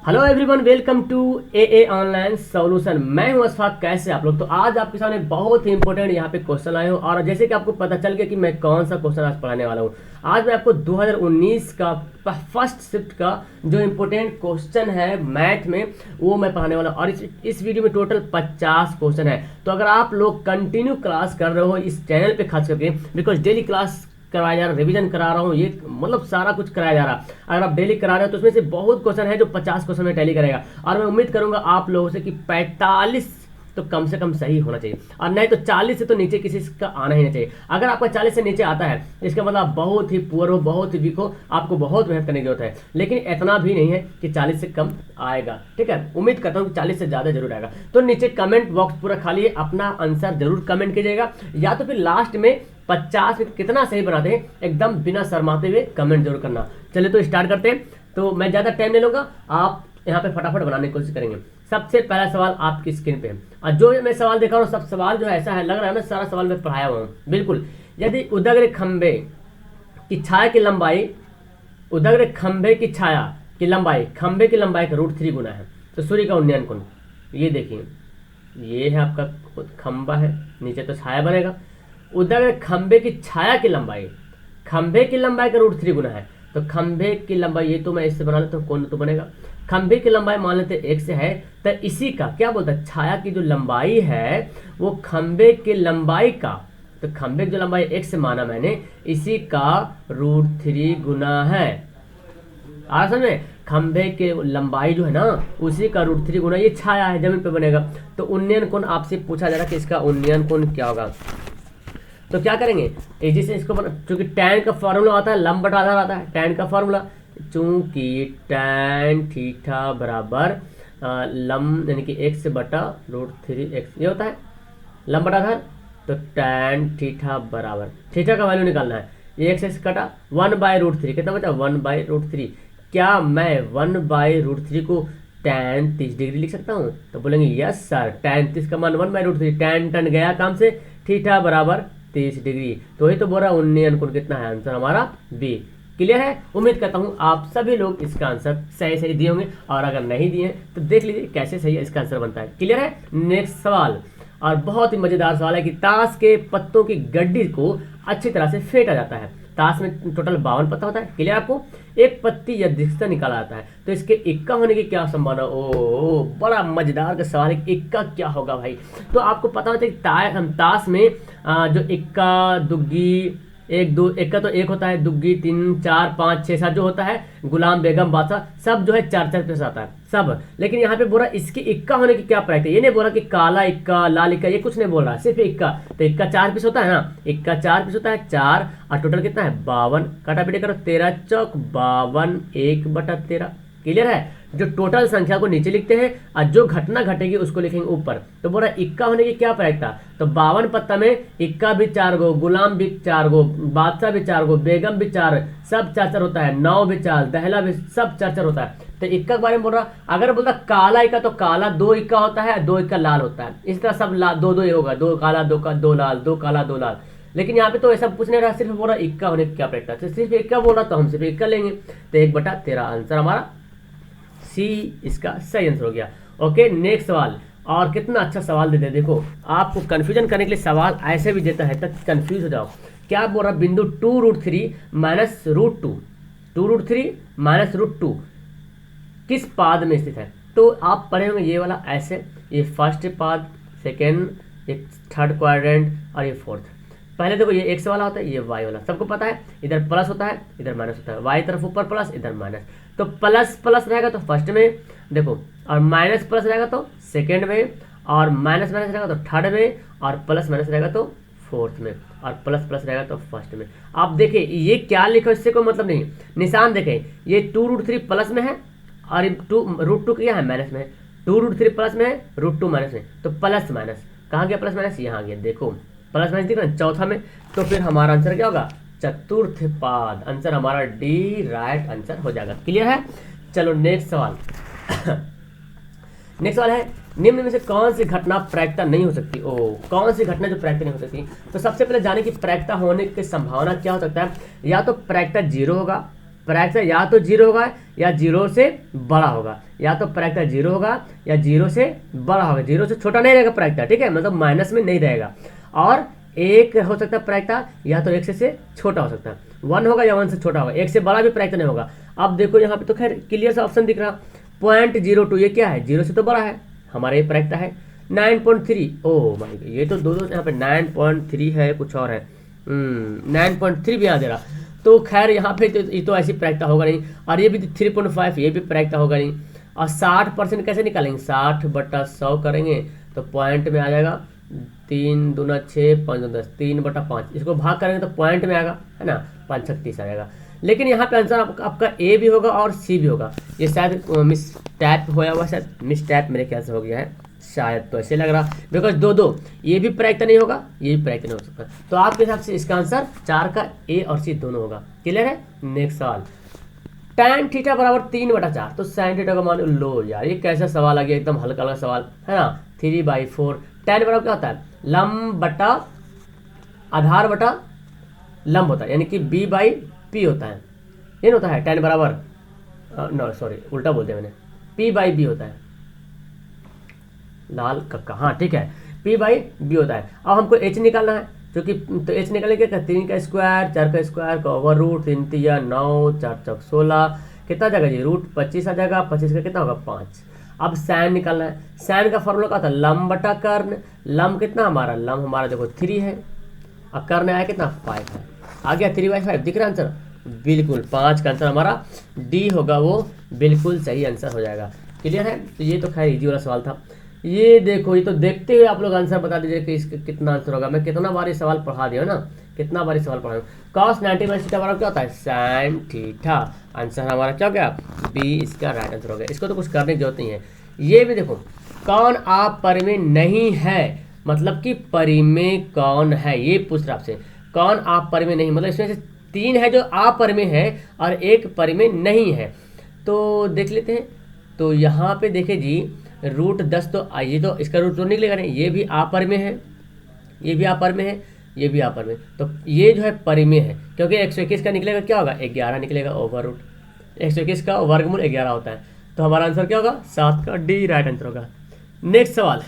Hello everyone, welcome to a online solution. मैं हूं अशफाक। कैसे आप लोग? तो आज आपके सामने बहुत ही इंपॉर्टेंट यहाँ पे क्वेश्चन आए हो और जैसे कि आपको पता चल गया कि मैं कौन सा क्वेश्चन आज पढ़ाने वाला हूँ। आज मैं आपको 2019 का फर्स्ट शिफ्ट का जो इम्पोर्टेंट क्वेश्चन है मैथ में वो मैं पढ़ाने वाला हूँ और इस वीडियो में टोटल 50 क्वेश्चन है। तो अगर आप लोग कंटिन्यू क्लास कर रहे हो इस चैनल पे खास करके, बिकॉज डेली क्लास कराया जा रहा, रिवीजन करा रहा हूँ, ये मतलब सारा कुछ कराया जा रहा। अगर आप डेली करा रहे हो तो उसमें से बहुत क्वेश्चन है जो 50 क्वेश्चन में टैली करेगा और मैं उम्मीद करूंगा आप लोगों से कि 45 तो कम से कम सही होना चाहिए और नहीं तो 40 से तो नीचे किसी का आना ही नहीं चाहिए। अगर आपका 40 से नीचे आता है इसका मतलब आप बहुत ही पुअर हो, बहुत ही वीक हो, आपको बहुत मेहनत करने की जरूरत है। लेकिन इतना भी नहीं है कि 40 से कम आएगा, ठीक है। उम्मीद करता हूँ कि 40 से ज़्यादा जरूर आएगा। तो नीचे कमेंट बॉक्स पूरा खाली है, अपना आंसर जरूर कमेंट कीजिएगा या तो फिर लास्ट में 50 में कितना सही बनाते हैं एकदम बिना शर्माते हुए कमेंट जरूर करना। चलिए तो स्टार्ट करते हैं। तो मैं ज़्यादा टाइम नहीं लूँगा, आप यहाँ पे फटाफट बनाने की कोशिश करेंगे। सबसे पहला सवाल आपकी स्क्रीन पे है और जो मैं सवाल देखा हूँ सब सवाल जो है ऐसा है, लग रहा है ना सारा सवाल मैं पढ़ाया हुआ हूँ बिल्कुल। यदि उदग्र खंभे की छाया की लंबाई, उदग्र खंभे की छाया की लंबाई खंभे की लंबाई का √3 गुना है तो सूर्य का उन्नयन कोण, ये देखिए ये है आपका खंभा है, नीचे तो छाया बनेगा। उदग्र खंभे की छाया की लंबाई खंभे की लंबाई का √3 गुना है तो खंभे की लंबाई, ये तो मैं इससे बना लेता हूँ, कोण तो बनेगा। खंभे की लंबाई मान लेते x है तो इसी का क्या बोलता है, छाया की जो लंबाई है वो खंभे की लंबाई का, तो खंभे की जो लंबाई x माना मैंने इसी का √3 गुना है। आ समझ में, खंभे के लंबाई जो है ना उसी का √3 गुना, ये छाया है जमीन पे बनेगा। तो उन्नयन कोण आपसे पूछा जा रहा है कि इसका उन्नयन कोण क्या होगा। तो क्या करेंगे, इजी से इसको चूंकि टैन का फॉर्मूला आता है लंब बटा आधार आता है, टैन का फॉर्मूला, चूंकि टैन थीटा बराबर लंब यानी कि x बटा √3x ये होता है लंब बटा आधार। तो टैन थीटा बराबर, थीटा का वैल्यू निकालना है, ये x कटा 1/√3 कितना बचा 1/√3। क्या मैं 1/√3 को टैन 30 डिग्री लिख सकता हूँ? तो बोलेंगे यस सर, टैन 30 का मान 1/√3, टैन टन गया काम से, थीटा बराबर 30 डिग्री। तो ही तो बोल रहा उन्नयन कोण कितना है, आंसर हमारा बी। क्लियर है? उम्मीद करता हूँ आप सभी लोग इसका आंसर सही सही दिए होंगे और अगर नहीं दिए तो देख लीजिए कैसे सही इसका आंसर बनता है। क्लियर है? नेक्स्ट सवाल, और बहुत ही मजेदार सवाल है कि ताश के पत्तों की गड्डी को अच्छी तरह से फेंटा जाता है। ताश में टोटल 52 पत्ता होता है, क्लियर आपको। एक पत्ती अधिकतर निकाला जाता है तो इसके इक्का होने की क्या संभावना? ओ बड़ा मजेदार का सवाल है, इक्का क्या होगा भाई। तो आपको पता होता है कि ताश में जो इक्का दुग्गी, एक दो इक्का तो एक होता है, दुग्गी 3 4 5 6 7 जो होता है, गुलाम बेगम बादशाह सब जो है 4 पीस आता है सब। लेकिन यहाँ पे बोला इसकी इक्का होने की क्या प्रायिकता, ये नहीं बोला कि काला इक्का लाल इक्का, ये कुछ नहीं बोल रहा, सिर्फ इक्का। तो इक्का 4 पीस होता है ना, इक्का 4 पीस होता है 4 और टोटल कितना है 52, काटा पीटे करो 13 चौक 52, 1/13। क्लियर है? जो टोटल संख्या को नीचे लिखते हैं और जो घटना घटेगी उसको लिखेंगे ऊपर। तो बोला इक्का होने की क्या प्रायिकता, तो 52 पत्ता में इक्का भी 4 गो, गुलाम भी 4 गो, बादशाह भी 4 गो, बेगम भी 4, सब 4 होता है, 9 भी 4, दहला भी सब 4 होता है। तो इक्का के बारे में बोल रहा, अगर बोलता काला इक्का तो काला 2 इक्का होता है, 2 इक्का लाल होता है, इस तरह सब 2 ये होगा, 2 काला 2 लाल, 2 काला 2 लाल। लेकिन यहाँ पे तो ऐसा पूछ नहीं रहा, सिर्फ बोल रहा इक्का होने की क्या प्रायिकता, तो सिर्फ इक्का बोल रहा तो हम सिर्फ इक्का लेंगे। तो 1/13 आंसर हमारा सी इसका सही आंसर हो गया। ओके नेक्स्ट सवाल, और कितना अच्छा सवाल देते हैं, देखो आपको कंफ्यूजन करने के लिए सवाल ऐसे भी देता है तक कंफ्यूज हो जाओ। क्या बोल रहा, बिंदु 2√3 माइनस √2, 2√3 माइनस √2 किस पाद में स्थित है? तो आप पढ़े होंगे ये वाला ऐसे, ये फर्स्ट पाद, सेकेंड, ये थर्ड क्वाड्रेंट और ये फोर्थ। पहले देखो ये एक्स वाला होता है, ये वाई वाला, सबको पता है, इधर प्लस होता है इधर माइनस होता है, वाई तरफ ऊपर प्लस इधर माइनस। तो प्लस प्लस रहेगा तो फर्स्ट में देखो, और माइनस प्लस रहेगा तो सेकेंड में, और माइनस माइनस रहेगा तो थर्ड में, और प्लस माइनस रहेगा तो फोर्थ में, और प्लस प्लस रहेगा तो फर्स्ट में। आप देखिए ये क्या लिखो इससे कोई मतलब नहीं, निशान देखें, ये 2√3 प्लस में है और √2 क्या है माइनस में है, 2√3 प्लस में है, √2 माइनस में, तो प्लस माइनस कहाँ गया, प्लस माइनस यहाँ गया, देखो प्लस माइनस दिख रहा है चौथा में। तो फिर हमारा आंसर क्या होगा, चतुर्थ पाद, आंसर हमारा डी राइट आंसर हो जाएगा। क्लियर है? चलो नेक्स्ट सवाल नेक्स्ट सवाल है, निम्न में से कौन सी घटना प्रायिकता नहीं हो सकती? कौन सी घटना जो प्रायिकता नहीं हो सकती? तो सबसे पहले जाने की प्रायिकता होने की संभावना क्या हो सकता है, या तो प्रायिकता 0 होगा, प्रायिकता या तो जीरो होगा या जीरो से बड़ा होगा, या तो प्रायिकता जीरो होगा या जीरो से बड़ा होगा, जीरो से छोटा नहीं रहेगा प्रायिकता, ठीक है, मतलब माइनस में नहीं रहेगा। और एक हो सकता है प्रायिकता या तो एक से छोटा हो सकता है, 1 होगा या 1 से छोटा होगा, एक से बड़ा भी प्रायिकता नहीं होगा। अब देखो यहाँ पे तो खैर क्लियर सा ऑप्शन दिख रहा, 0.02 ये क्या है, जीरो से तो बड़ा है, हमारा ये प्रायिकता है। 9.3, ओह माय गॉड, ये तो दो यहाँ पे 9.3 है, कुछ और है, 9.3 भी यहाँ दे रहा, तो खैर यहाँ पे तो ये तो ऐसी प्रायिकता होगा नहीं। और ये भी 3.5, ये भी प्रायिकता होगा नहीं। और 60% कैसे निकालेंगे, 60/100 करेंगे तो पॉइंट में आ जाएगा, 3 दूना 6, 5 दूना 10, 3/5, इसको भाग करेंगे तो पॉइंट में आएगा, है ना, 5×36 आ जाएगा। लेकिन यहाँ पे आंसर आपका ए भी होगा और सी भी होगा, ये शायद मिस टैप होया हुआ, शायद मिस टैप मेरे ख्याल से हो गया है, शायद तो ऐसे लग रहा, बिकॉज दो ये भी प्रायिकता नहीं होगा, ये भी प्रायिकता नहीं हो सकता। तो आपके हिसाब से इसका आंसर 4 का ए और सी दोनों होगा। क्लियर है। नेक्स्ट सवाल, tan थीटा बराबर 3/4, तो sin थीटा का मान लो यार, ये कैसा सवाल आ गया, एकदम हल्का हल्का सवाल है ना। 3/4, tan बराबर क्या होता है, लंब बटा आधार बटा लंब होता है, यानी कि b/p होता है, ये होता है tan बराबर, नो सॉरी उल्टा बोल दिया मैंने, p/b होता है, लाल कक्का, हाँ ठीक है, p/b होता है। अब हमको h निकालना है, क्योंकि तो h निकालेंगे क्या, 3 का स्क्वायर 4 का स्क्वायर का ओवर रूट, 3 3 9, 4 4 16, कितना आ जाएगा जी, रूट 25 आ जाएगा, 25 का कितना होगा 5। अब साइन निकालना है, साइन का फॉर्मूला क्या था, लंब बटा कर्ण, लंब कितना हमारा, लंब हमारा देखो 3 है और कर्ण आया कितना 5 है, आ गया 3/5, दिख रहा आंसर, बिल्कुल 5 का आंसर हमारा डी होगा, वो बिल्कुल सही आंसर हो जाएगा। क्लियर है। तो ये तो खैर इजी वाला सवाल था। ये देखो, ये तो देखते हुए आप लोग आंसर बता दीजिए कि इसका कितना आंसर होगा। मैं कितना बार ये सवाल पढ़ा दिया ना, कितना बार ये सवाल पढ़ा, cos 90/θ बराबर क्या होता है, sin थीटा। आंसर हमारा क्या हो गया, बी इसका राइट आंसर हो गया। इसको तो कुछ करने की जरूरत नहीं है। ये भी देखो, कौन आप परिमेय नहीं है, मतलब कि परिमेय कौन है, ये पूछ रहा आपसे, कौन आप परिमेय नहीं, मतलब इसमें से 3 है जो अपरिमेय है और एक परिमेय नहीं है। तो देख लेते हैं, तो यहाँ पे देखे जी, रूट 10 तो आइए, तो इसका रूट तो निकलेगा नहीं, ये भी अपरिमेय है, ये भी अपरिमेय है, ये भी अपरिमेय, तो ये जो है परिमेय है, क्योंकि 121 का निकलेगा क्या होगा, 11 निकलेगा, ओवर रूट 121 का वर्गमूल 11 होता है। तो हमारा आंसर क्या होगा, 7 का डी राइट आंसर होगा। नेक्स्ट सवाल,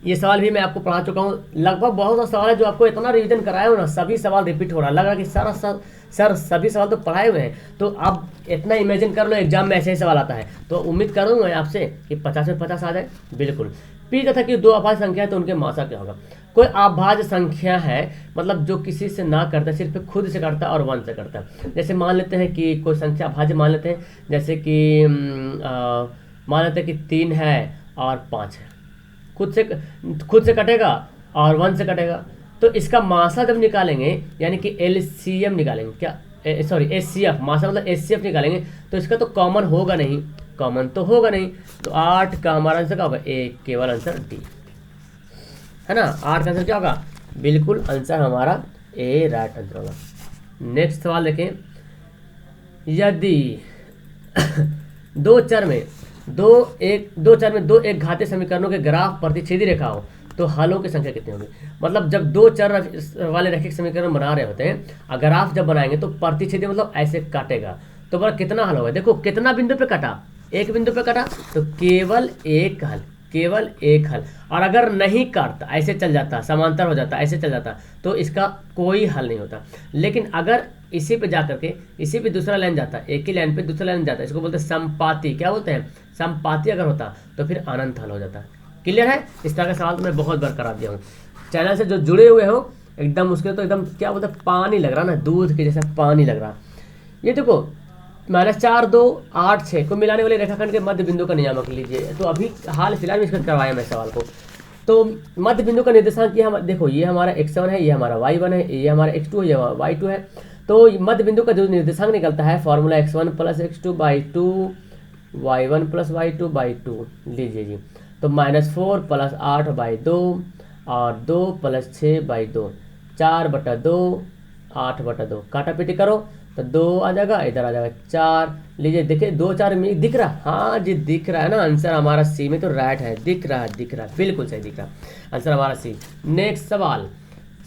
ये सवाल भी मैं आपको पढ़ा चुका हूँ, लगभग बहुत सा सवाल है जो आपको इतना रिवीजन कराया हो ना, सभी सवाल रिपीट हो रहा है, लग रहा है कि सर सभी सवाल तो पढ़ाए हुए हैं। तो आप इतना इमेजिन कर लो एग्जाम में ऐसे ही सवाल आता है, तो उम्मीद करूँगा आपसे कि 50 में 50 आ जाए। बिल्कुल। पी तथा कि 2 अभाज्य संख्या है तो उनके मासा क्या होगा। कोई अभाज्य संख्या है मतलब जो किसी से ना करता, सिर्फ खुद से करता है और 1 से करता है। जैसे मान लेते हैं कि कोई संख्या अभाज्य मान लेते हैं, जैसे कि मान लेते हैं कि 3 है और 5 है, खुद से कटेगा और 1 से कटेगा, तो इसका मासा जब निकालेंगे यानी कि एलसीएम निकालेंगे, क्या सॉरी एचसीएफ, मासा मतलब एचसीएफ निकालेंगे, तो इसका तो कॉमन होगा नहीं, कॉमन तो होगा नहीं, तो 8 का हमारा आंसर क्या होगा, ए, केवल आंसर डी है ना। 8 का आंसर क्या होगा, बिल्कुल आंसर हमारा ए राइट आंसर होगा। नेक्स्ट सवाल देखें, यदि दो चर में दो एक घातीय समीकरणों के ग्राफ प्रतिच्छेदी रेखा हो तो हलों की संख्या कितनी होगी। मतलब जब दो चर वाले रैखिक समीकरण बना रहे होते हैं, और ग्राफ जब बनाएंगे तो प्रतिच्छेदी मतलब ऐसे काटेगा, तो बोला कितना हल होगा। देखो कितना बिंदु पे कटा, एक बिंदु पे कटा तो केवल एक हल, केवल एक हल। और अगर नहीं काटता, ऐसे चल जाता, समांतर हो जाता, ऐसे चल जाता, तो इसका कोई हल नहीं होता। लेकिन अगर इसी पे जा करके इसी पे दूसरा लाइन जाता, एक ही लाइन पे दूसरा लाइन जाता, इसको बोलते हैं संपाती। क्या बोलते हैं, संपाती अगर होता तो फिर अनंत हल हो जाता। क्लियर है। इस तरह का सवाल तो मैं बहुत बार करा दिया हूँ। चैनल से जो जुड़े हुए हो एकदम उसके तो एकदम क्या बोलते हैं, पानी लग रहा ना, दूध के जैसा पानी लग रहा। ये देखो -4 2 8 6 को मिलाने वाले रेखाखंड के मध्य बिंदु का नियामक लीजिए। तो अभी हाल फिलहाल में इसका करवाया मैं सवाल को। तो मध्य बिंदु का निर्देशांक ये हम देखो, ये हमारा x1 है, ये हमारा y1 है, ये हमारा x2 है, ये y2 है। तो मध्य बिंदु का जो निर्देशांक निकलता है formula x1 + x2/2 y1 + y2/2 लीजिए जी। तो -4 + 8/2 और 2 + 6/2, 4/2 8/2, काटा पीटी करो तो 2 आ जाएगा, इधर आ जाएगा 4। लीजिए देखिए 2 4 में दिख रहा, हाँ जी दिख रहा है ना। आंसर हमारा सी में तो राइट है, दिख रहा है, बिल्कुल सही दिख रहा है। आंसर हमारा सी। नेक्स्ट सवाल,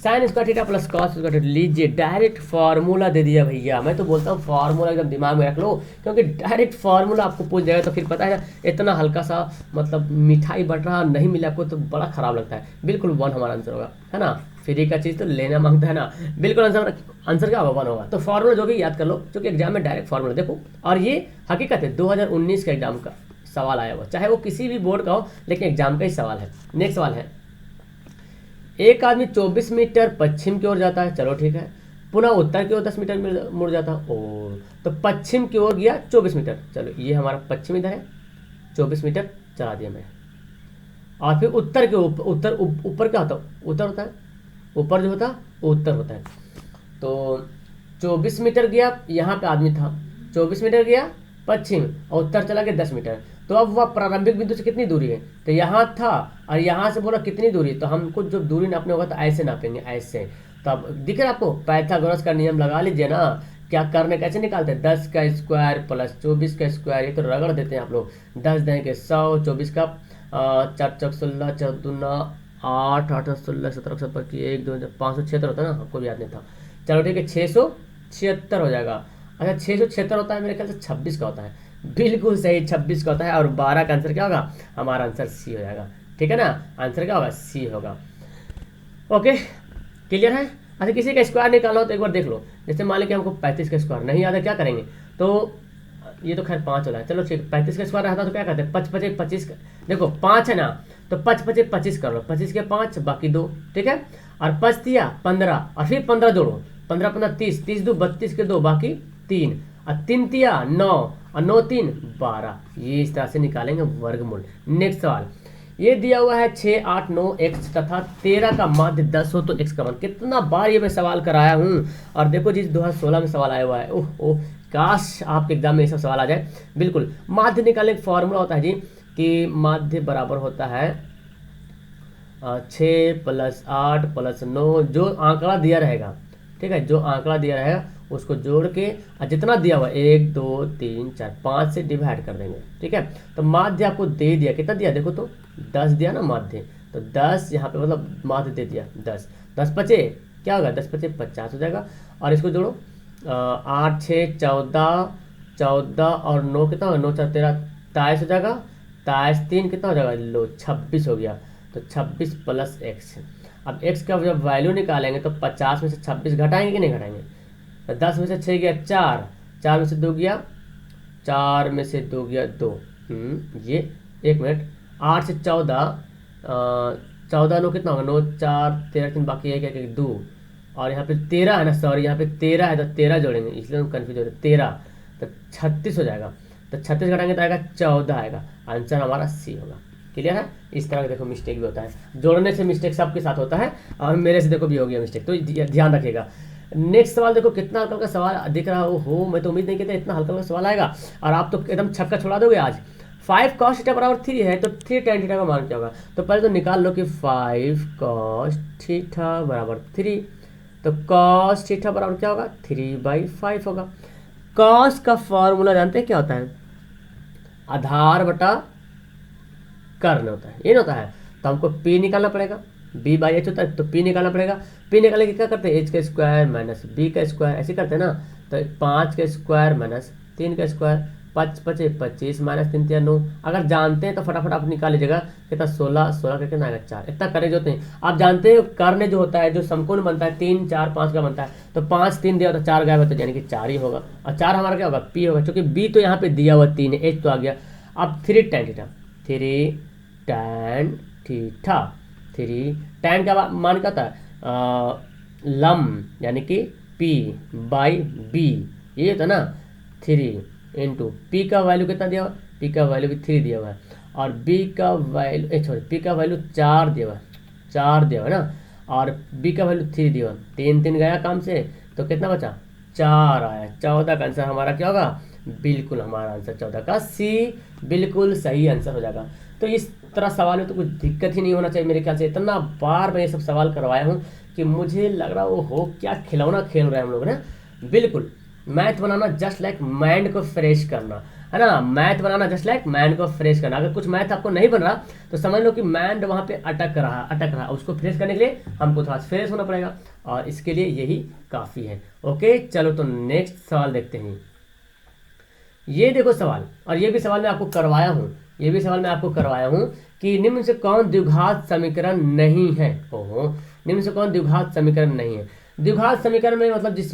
sine square theta plus cos square theta. लीजिए डायरेक्ट फार्मूला दे दिया भैया। मैं तो बोलता हूँ फार्मूला एकदम दिमाग में रख लो, क्योंकि डायरेक्ट फार्मूला आपको पूछ जाएगा तो फिर पता है ना, इतना हल्का सा मतलब मिठाई बट रहा नहीं मिला आपको तो बड़ा खराब लगता है। बिल्कुल 1 हमारा आंसर होगा, है ना। फ्री का चीज़ तो लेना मांगता है ना। बिल्कुल आंसर क्या होगा? 1 होगा। तो फार्मूला जो भी याद कर लो, क्योंकि एग्जाम में डायरेक्ट फार्मूला देखो। और ये हकीकत है 2019 का एग्जाम का सवाल आया हुआ, चाहे वो किसी भी बोर्ड का हो, लेकिन एग्जाम का ही सवाल है। नेक्स्ट सवाल है, एक आदमी 24 मीटर पश्चिम की ओर जाता है, चलो ठीक है, पुनः उत्तर की ओर 10 मीटर मुड़ जाता है। ओ, तो पश्चिम की ओर गया 24 मीटर, चलो ये हमारा पश्चिम इधर है, 24 मीटर चला दिया मैं। और फिर उत्तर के ऊपर ऊपर क्या होता है? उत्तर होता है, ऊपर जो होता है उत्तर होता है। तो 24 मीटर गया, यहाँ पे आदमी था, 24 मीटर गया पश्चिम और उत्तर चला गया 10 मीटर। तो अब वह प्रारंभिक बिंदु से कितनी दूरी है? तो यहाँ था और यहाँ से बोला कितनी दूरी, तो हमको जो दूरी नापने होगा तो ऐसे नापेंगे, ऐसे। तो अब दिख रहा है आपको, पाइथागोरस का नियम लगा लीजिए ना। क्या करने कैसे निकालते हैं? 10 का स्क्वायर प्लस 24 का स्क्वायर, ये तो रगड़ देते हैं आप लोग। 10 देंगे 100, 24 का 4 चौक 16, 4 दूना 8, 8 16, 17 25, 1 2 576 होता है ना, आपको भी याद नहीं था। चलो ठीक है, 676 हो जाएगा। अच्छा 676 होता है, मेरे ख्याल से 26 का होता है। बिल्कुल सही, 26 का होता है। और 12 का आंसर क्या होगा? हमारा आंसर सी हो जाएगा, ठीक है ना। आंसर क्या होगा? सी होगा। ओके, क्लियर है। अच्छा किसी का स्क्वायर निकालना हो तो एक बार देख लो। जैसे मान लीजिए हमको 35 का स्क्वायर नहीं याद है, क्या करेंगे? तो ये तो खैर 5 हो रहा है, चलो ठीक, 35 का स्क्वायर रहता तो क्या करते हैं? 5 5 25 देखो 5 है ना, तो 5 5 25 कर लो, 25 के 5 बाकी 2, ठीक है। और 5 दिया 15 और फिर 15 जोड़ो, 15 15 30, 30 2 32 के 2 बाकी 3 और 3 दिया 9 और 9 3 12। ये इस तरह से निकालेंगे वर्गमूल। नेक्स्ट सवाल, ये दिया हुआ है 6 8 9 x तथा 13 का माध्य 10 हो तो x का मान। कितना बार ये मैं सवाल कराया हूँ। और देखो जी 2016 में सवाल आया हुआ है। ओह ओह, काश आपके एग्जाम में ये सब सवाल आ जाए। बिल्कुल, माध्य निकालने का फॉर्मूला होता है जी कि माध्य बराबर होता है 6 + 8 + 9, जो आंकड़ा दिया रहेगा, ठीक है, जो आंकड़ा दिया रहेगा उसको जोड़ के और जितना दिया हुआ 1 2 3 4 5 से डिवाइड कर देंगे, ठीक है। तो माध्य आपको दे दिया, कितना दिया देखो तो 10 दिया ना माध्य, तो 10 यहाँ पे मतलब माध्य दे दिया 10। 10 पचे क्या होगा? 10 पचे 50 हो जाएगा। और इसको जोड़ो 8 6 14, 14 और 9 कितना होगा? 9 4 13 23 हो जाएगा। 23 3 कितना हो जाएगा? लो 26 हो गया। तो 26 + x। अब x का जब वैल्यू निकालेंगे तो 50 में से 26 घटाएंगे कि नहीं घटाएंगे? तो 10 में से 6 गया 4, 4 में से 2 गया, 4 में से 2 गया 2। ये 1 मिनट, 8 से 14, 14 9 कितना होगा? 9 4 13 3 बाकी 1 1 2 और यहाँ पे 13 है ना, सॉरी यहाँ पे 13 है तो 13 जोड़ेंगे, इसलिए हम कन्फ्यूज हो रहे हैं। 13 तो 36 हो जाएगा। तो 36 घटाएंगे तो आएगा 14 आएगा। आंसर हमारा सी होगा। क्लियर है। इस तरह का देखो मिस्टेक भी होता है, जोड़ने से मिस्टेक सबके साथ होता है और मेरे से देखो भी हो गया मिस्टेक, तो ध्यान रखिएगा। नेक्स्ट सवाल देखो, कितना हल्का हल्का सवाल दिख रहा हो, मैं तो उम्मीद नहीं करता इतना हल्का हल्का सवाल आएगा और आप तो एकदम छक्का छोड़ा दोगे आज। 5 cos θ = 3 है तो 3 tan θ का मान क्या होगा? तो पहले तो निकाल लो कि 5 cos θ = 3, तो cos θ बराबर क्या होगा? 3/5 होगा। cos का फॉर्मूला जानते हैं क्या होता है? आधार बटा कर्ण होता है, ये होता है। तो हमको p निकालना पड़ेगा, b/h होता है तो p निकालना पड़ेगा। p निकालने के क्या करते हैं? h का स्क्वायर माइनस b का स्क्वायर, ऐसे करते हैं ना। तो 5 का स्क्वायर माइनस 3 का स्क्वायर, 5 5 25 माइनस 3 3 9। अगर जानते हैं तो फटाफट आप निकाल लीजिएगा, कितना 16 16 का कितना आएगा 4। इतना करेंगे होते हैं। आप जानते हैं कर्ण जो होता है, जो समकोण बनता है 3 4 5 का बनता है, तो 5 3 दिया तो 4 गायब होता है, यानी कि 4 ही होगा। और 4 हमारा क्या होगा? p होगा, क्योंकि b तो यहाँ पे दिया हुआ 3 है, h तो आ गया। अब 3 tan θ, 3 tan θ, 3 tan का मान क्या था? लम यानी कि p/b, ये होता है ना 3 इंटू पी का वैल्यू कितना दिया हुआ? पी का वैल्यू भी 3 दिया हुआ है और बी का वैल्यू सॉरी पी का वैल्यू 4 दिया हुआ है, 4 दिया हुआ है ना, और बी का वैल्यू 3 दिया हुआ है। 3 3 गया काम से तो कितना बचा? 4 आया। 14 का आंसर हमारा क्या होगा? बिल्कुल हमारा आंसर 14 का सी बिल्कुल सही आंसर हो जाएगा। तो इस तरह सवाल में तो कुछ दिक्कत ही नहीं होना चाहिए मेरे ख्याल से। इतना बार मैं ये सब सवाल करवाया हूँ कि मुझे लग रहा वो हो क्या खिलौना खेल रहे हैं हम लोग ना। बिल्कुल मैथ बनाना जस्ट लाइक माइंड को फ्रेश करना। है ना। मैथ बनाना जस्ट लाइक माइंड को फ्रेश करना। अगर कुछ मैथ आपको नहीं बन रहा तो समझ लो कि माइंड वहाँ पे अटक रहा, उसको फ्रेश करने के लिए हमको थोड़ा फ्रेश होना पड़ेगा, और इसके लिए यही काफ़ी है। ओके, चलो तो नेक्स्ट सवाल देखते हैं। ये देखो सवाल, और ये भी सवाल मैं आपको करवाया हूँ, कि निम्न से कौन द्विघात समीकरण नहीं है। ओहो, निम्न से कौन द्विघात समीकरण नहीं है। द्विघात समीकरण में मतलब जिस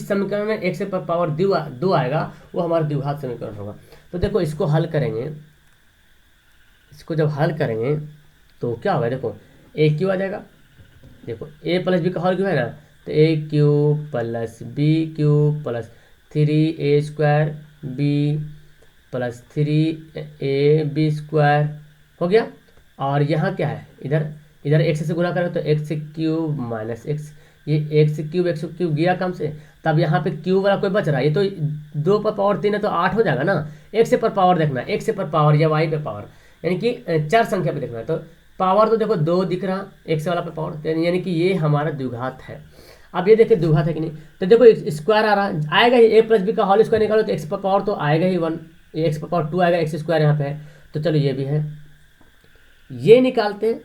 समीकरण में x से पावर 2 आएगा वो हमारा द्विघात समीकरण होगा। तो देखो इसको हल करेंगे, इसको जब हल करेंगे तो क्या होगा, देखो ए क्यू आ जाएगा। देखो ए प्लस बी का हल क्यों है ना, तो a cube plus b cube plus 3a² b plus 3ab² हो गया। और यहाँ क्या है, इधर एक्स से गुना करें तो एक्स क्यूब माइनस एक्स, ये एक्स क्यूब गया कम से, तब यहाँ पे क्यूब वाला कोई बच रहा है। ये तो 2 पर पावर 3 है तो 8 हो जाएगा ना। एक्स से पर पावर देखना, एक्स से पर पावर या वाई पे पावर, यानी कि 4 संख्या पे देखना है। तो पावर तो देखो 2 दिख रहा एक्स वाला पे पावर, यानी कि ये हमारा द्विघात है। अब ये देखिए द्विघात है कि नहीं, तो देखो स्क्वायर आ रहा आएगा ही, ए प्लस बी का होल स्क्वायर निकालो तो एक्स पर पावर तो आएगा ही 1, एक्स पर पावर 2 आएगा, एक्स स्क्वायर यहाँ पे है। तो चलो ये भी है, ये निकालते हैं।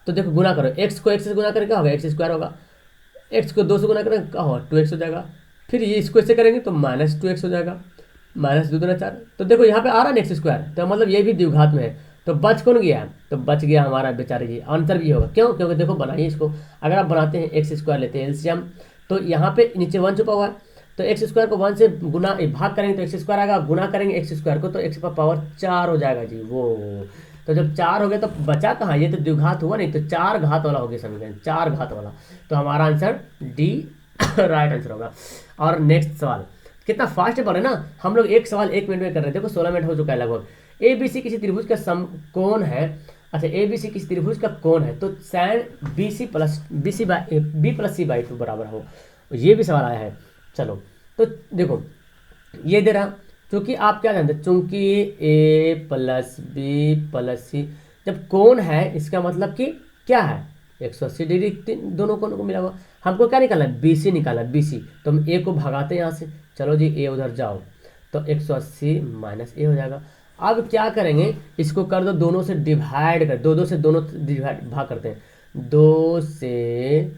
तो देखो गुना करो, एक्स को एक्स से गुना करें क्या होगा, एक्स स्क्वायर होगा। एक्स को 2 से गुना करें क्या होगा, 2x हो जाएगा। फिर ये इसको इससे करेंगे तो -2x हो जाएगा, -2 दूना 4। तो देखो यहाँ पे आ रहा है एक्स स्क्वायर, तो मतलब ये भी द्विघात में है। तो बच कौन गया, तो बच गया हमारा बेचारे ये आंसर भी होगा। क्यों, क्योंकि देखो बनाइए इसको, अगर आप बनाते हैं एक्स स्क्वायर लेते हैं एलसीएम, तो यहाँ पे नीचे 1 छुपा हुआ है, तो एक्स स्क्वायर को 1 से गुना भाग करेंगे तो एक्स स्क्वायर आएगा, गुना करेंगे एक्स स्क्वायर को तो एक्स पर पावर 4 हो जाएगा जी। वो तो जब 4 हो गया तो बचा कहाँ, ये तो द्विघात हुआ नहीं, तो 4 घात वाला हो गया समीकरण, 4 घात वाला। तो हमारा आंसर डी राइट आंसर होगा। और नेक्स्ट सवाल, कितना फास्ट पढ़े ना हम लोग, एक सवाल 1 मिनट में कर रहे थे, देखो 16 मिनट हो चुका है लगभग। ए बी सी किसी त्रिभुज का समकोण है, अच्छा ए बी सी किसी त्रिभुज का कोण है तो sine B plus C by 2 बराबर हो, ये भी सवाल आया है। चलो तो देखो ये दे रहा, चूंकि आप क्या जानते हैं, चूंकि ए प्लस बी प्लस सी जब कोण है इसका मतलब कि क्या है, 180 डिग्री दोनों कोणों को मिला हुआ। हमको क्या निकालना है, BC निकालना है, BC। तो हम ए को भगाते हैं यहाँ से, चलो जी ए उधर जाओ, तो 180 माइनस ए हो जाएगा। अब क्या करेंगे, इसको कर दो दोनों से डिवाइड कर, दो से दोनों डिवाइड भाग करते हैं, 2 से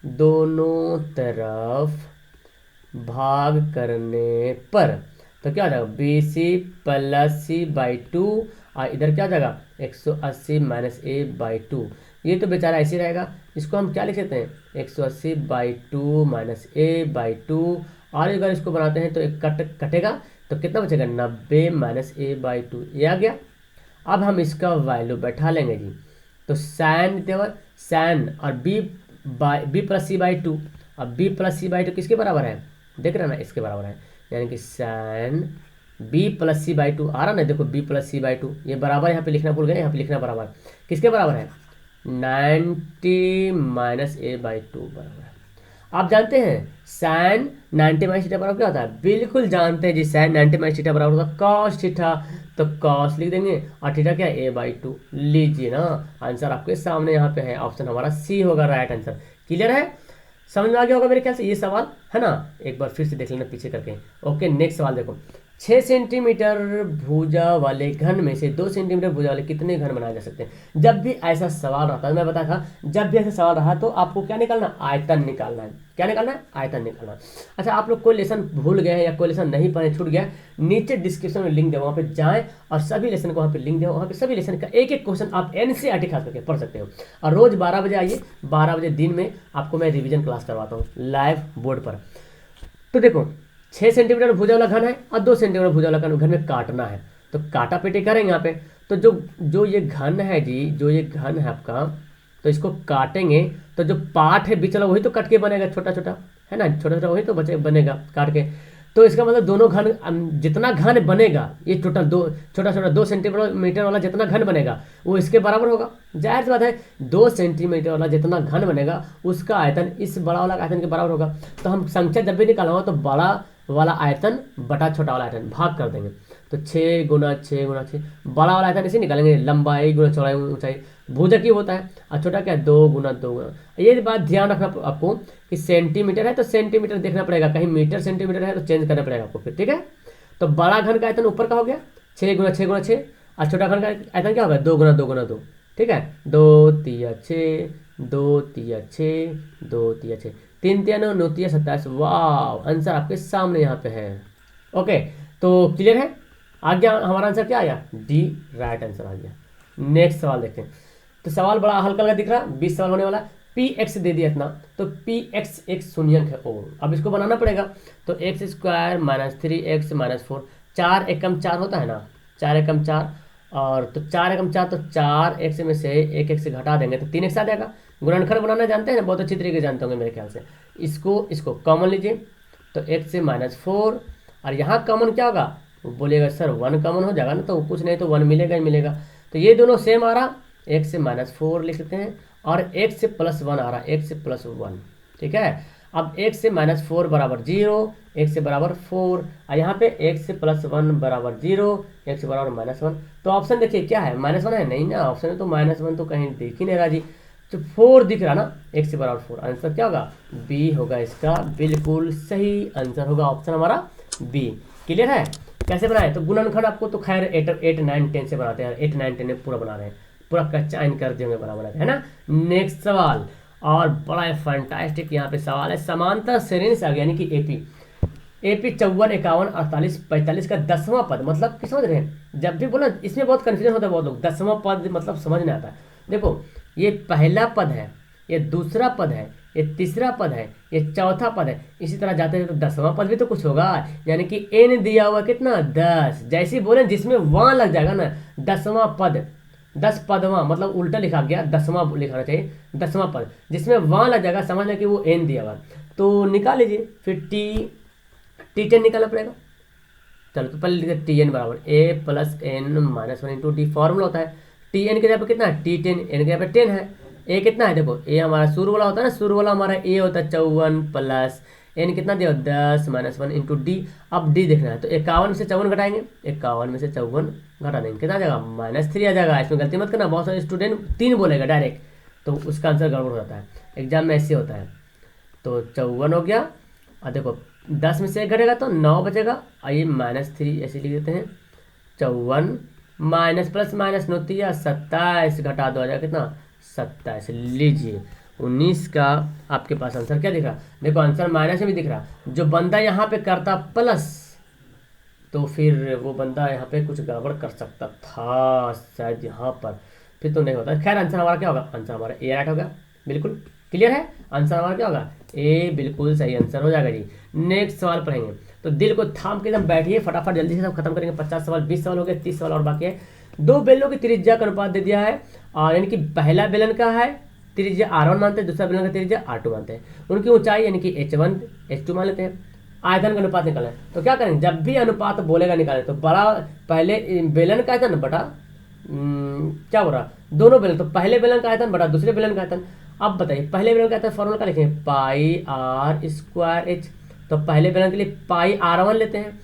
दोनों तरफ भाग करने पर तो क्या हो जाएगा, BC प्लस सी बाई 2, और इधर क्या हो जाएगा 180 माइनस ए बाई 2। ये तो बेचारा ऐसे रहेगा, इसको हम क्या लिख सकते हैं, 180 बाई 2 माइनस ए बाई 2, और अगर इसको बनाते हैं तो एक कटेगा तो कितना बचेगा, 90 माइनस ए बाई 2, ये आ गया। अब हम इसका वैल्यू बैठा लेंगे जी, तो सैन और बी प्लस सी बाई 2, अब बी प्लस सी बाई 2 किसके बराबर है, देख रहे हैं ना, इसके बराबर है, यानी कि sine B plus C by 2 आ रहा ना, देखो बी प्लस सी बाई 2, ये बराबर यहाँ पे लिखना भूल गए, यहाँ पे लिखना बराबर किसके बराबर है, 90 माइनस ए बाई 2 बराबर है। आप जानते हैं सैन 90 माइनस थीटा बराबर क्या होता है, बिल्कुल जानते हैं जी, सैन 90 माइनस थीटा बराबर होगा कॉस थीटा, तो कॉस लिख देंगे और थीटा क्या है, ए बाई 2। लीजिए ना, आंसर आपके सामने यहाँ पे है, ऑप्शन हमारा सी होगा राइट आंसर। क्लियर है, समझ में आ गया होगा मेरे ख्याल से ये सवाल, है ना। एक बार फिर से देख लेना पीछे करके। ओके नेक्स्ट सवाल देखो, 6 सेंटीमीटर भुजा वाले घन में से 2 सेंटीमीटर भुजा वाले कितने घन बनाए जा सकते हैं। जब भी ऐसा सवाल रहता है, मैं बताया था, जब भी ऐसा सवाल रहा तो आपको क्या निकालना, आयतन निकालना है। क्या निकालना है, आयतन निकालना। अच्छा आप लोग कोई लेसन भूल गए हैं या कोई लेसन नहीं पढ़े छूट गया, नीचे डिस्क्रिप्शन में लिंक दे, वहाँ पे जाएं और सभी लेसन को वहाँ पे लिंक दे, वहाँ पे सभी लेसन का एक एक क्वेश्चन आप NCERT खास करके पढ़ सकते हो। और रोज 12 बजे आइए, 12 बजे दिन में आपको मैं रिविजन क्लास करवाता हूँ लाइव बोर्ड पर। तो देखो 6 सेंटीमीटर भुजा वाला घन है और 2 सेंटीमीटर भुजा वाला घन में काटना है, तो काटा पेटी करेंगे यहाँ पे। तो जो ये घन है जी, जो ये घन है आपका, तो इसको काटेंगे तो जो पार्ट है बीच वाला वही तो कट के बनेगा, छोटा छोटा है ना, छोटा छोटा वही तो बनेगा काट के। तो इसका मतलब दोनों घन, जितना घन बनेगा ये टोटल छोटा छोटा 2 सेंटीमीटर वाला जितना घन बनेगा वो इसके बराबर होगा। जाहिर सी बात है 2 सेंटीमीटर वाला जितना घन बनेगा उसका आयतन इस बड़ा वाला आयतन के बराबर होगा। तो हम संख्या जब भी निकालेंगे तो बड़ा वाला आयतन बटा छोटा वाला आयतन भाग कर देंगे, तो 6 गुना 6 गुना 6, बड़ा वाला आयतन इसे निकालेंगे, लंबाई गुना चौड़ाई ऊंचाई, भुजा की होता है, और छोटा क्या है 2 गुना 2 गुना। ये बात ध्यान रखना आपको कि सेंटीमीटर है तो सेंटीमीटर देखना पड़ेगा, कहीं मीटर सेंटीमीटर है तो चेंज करना पड़ेगा आपको फिर, ठीक है। तो बड़ा घन का आयतन ऊपर का हो गया 6 गुना 6 गुना 6, और छोटा घन का आयतन क्या होगा 2 गुना 2 गुना 2। ठीक है, 2 तिया 6, 2 तिया 6, 2 तिया 6, 3 तिया 9, 9 तिया 27। वाह, आंसर आपके सामने यहाँ पे है। ओके, तो क्लियर है, आ गया हमारा आंसर, क्या आया डी, राइट आंसर आ गया। नेक्स्ट सवाल देखते हैं। तो सवाल बड़ा हल्का हल्का दिख रहा है, 20 सवाल होने वाला है। पी एक्स दे दिया इतना, तो पी एक्स एक शून्यंक है। ओ, अब इसको बनाना पड़ेगा। तो x square minus 3x minus 4, 4 एकम 4 होता है ना, 4 एकम 4, और तो 4 एकम 4, तो 4x में से एक एक से घटा देंगे तो 3x आ जाएगा। गुणनखंड बनाना जानते हैं ना, बहुत अच्छी तरीके से जानते होंगे मेरे ख्याल से। इसको कॉमन लीजिए, तो x से माइनस 4, और यहाँ कॉमन क्या होगा, वो बोलेगा सर 1 कॉमन हो जाएगा ना, तो कुछ नहीं तो 1 मिलेगा ही मिलेगा। तो ये दोनों सेम आ रहा, x से माइनस 4 लिख सकते हैं, और x से प्लस 1 आ रहा, x से प्लस 1। ठीक है, अब x से माइनस 4 बराबर 0, x से बराबर 4, और यहाँ पे x से प्लस 1 बराबर 0, x से बराबर माइनस 1। तो ऑप्शन देखिए क्या है, माइनस 1 है नहीं ना, ऑप्शन में तो माइनस 1 तो कहीं दिख ही नहीं रहा जी। तो 4 दिख रहा ना, x से बराबर 4, आंसर क्या होगा बी होगा इसका, बिल्कुल सही आंसर होगा ऑप्शन हमारा बी। क्लियर है, कैसे बनाए, तो गुणनखंड आपको तो खैर 8 9 10 से बनाते हैं, 8 9 10 में पूरा बना रहे हैं, पूरा कच्चा इन कर देंगे बना बना के, है ना। नेक्स्ट सवाल, और बड़ा फैंटास्टिक यहाँ पे सवाल है, समांतर श्रेणी से आ गया, यानी कि एपी 54 51 48 45 का 10वां पद, मतलब कि समझ रहे हैं, जब भी बोला इसमें बहुत कन्फ्यूजन होता है बहुत लोग, 10वां पद मतलब समझ नहीं आता है। देखो, ये पहला पद है, ये दूसरा पद है, ये तीसरा पद है, ये चौथा पद है, इसी तरह जाते हैं तो 10वां पद भी तो कुछ होगा, यानी कि एन दिया हुआ कितना 10, जैसे ही बोले जिसमें वहां लग जाएगा ना 10वां पद, 10 पदवां मतलब उल्टा लिखा गया, 10वां लिखाना चाहिए, 10वां पद जिसमें वहां लग जाएगा, समझ लें कि वो एन दिया हुआ। तो निकाल लीजिए, फिर टी 10 निकालना पड़ेगा। चलो, तो पहले लिखते टी एन बराबर a plus n minus 1 into d, formula होता है टी एन के जगह पे कितना है टी 10, एन के जगह पे 10 है, ए कितना है, देखो ए हमारा शुरू वाला होता है ना, शुरू वाला हमारा ए होता है 54 प्लस एन कितना दिया 10 माइनस 1 इंटू डी। अब डी देखना है, तो 51 में से 54 घटाएंगे, 51 में से 54 घटा देंगे, कितना आ जाएगा -3 आ जाएगा। इसमें गलती मत करना, बहुत सारे स्टूडेंट 3 बोलेगा डायरेक्ट, तो उसका आंसर गड़बड़ हो जाता है, एग्जाम में ऐसे होता है। तो 54 हो गया, और देखो 10 में से 1 घटेगा तो 9 बचेगा, आइए -3 ऐसे लिख देते हैं, 54 माइनस प्लस माइनस 9 तिया 27 घटा दो आ जाएगा कितना 27। लीजिए 19 का आपके पास आंसर क्या दिख रहा, देखो आंसर माइनस में भी दिख रहा, जो बंदा यहाँ पे करता प्लस तो फिर वो बंदा यहाँ पे कुछ गड़बड़ कर सकता था शायद यहाँ पर, फिर तो नहीं होता। खैर आंसर हमारा क्या होगा, आंसर हमारा ए राइट होगा, बिल्कुल क्लियर है, आंसर हमारा क्या होगा ए, बिल्कुल सही आंसर हो जाएगा जी। नेक्स्ट सवाल पढ़ेंगे, तो दिल को थाम के एकदम बैठिए, फटाफट जल्दी से सब खत्म करेंगे। 50 सवाल 20 सवाल हो गए, 30 सवाल और बाकी है। 2 बेलनों की त्रिज्या का अनुपात दे दिया है, और यानी कि पहला बेलन का है त्रिज्या R1 मानते हैं, दूसरा बेलन का त्रिज्या R2 मानते हैं, उनकी ऊंचाई यानी कि H1 H2 मान लेते हैं। आयतन का अनुपात निकालें, तो क्या करेंगे, जब भी अनुपात बोलेगा निकालें तो बड़ा पहले बेलन का आयतन बटा क्या बोल रहा, दोनों बेलन, तो पहले बेलन का आयतन बटा दूसरे बेलन का आयतन। अब बताइए पहले बेलन का आयतन फॉर्मूला का लिखेंगे पाई R स्क्वायर H, तो पहले बेलन के लिए पाई R1 लेते हैं,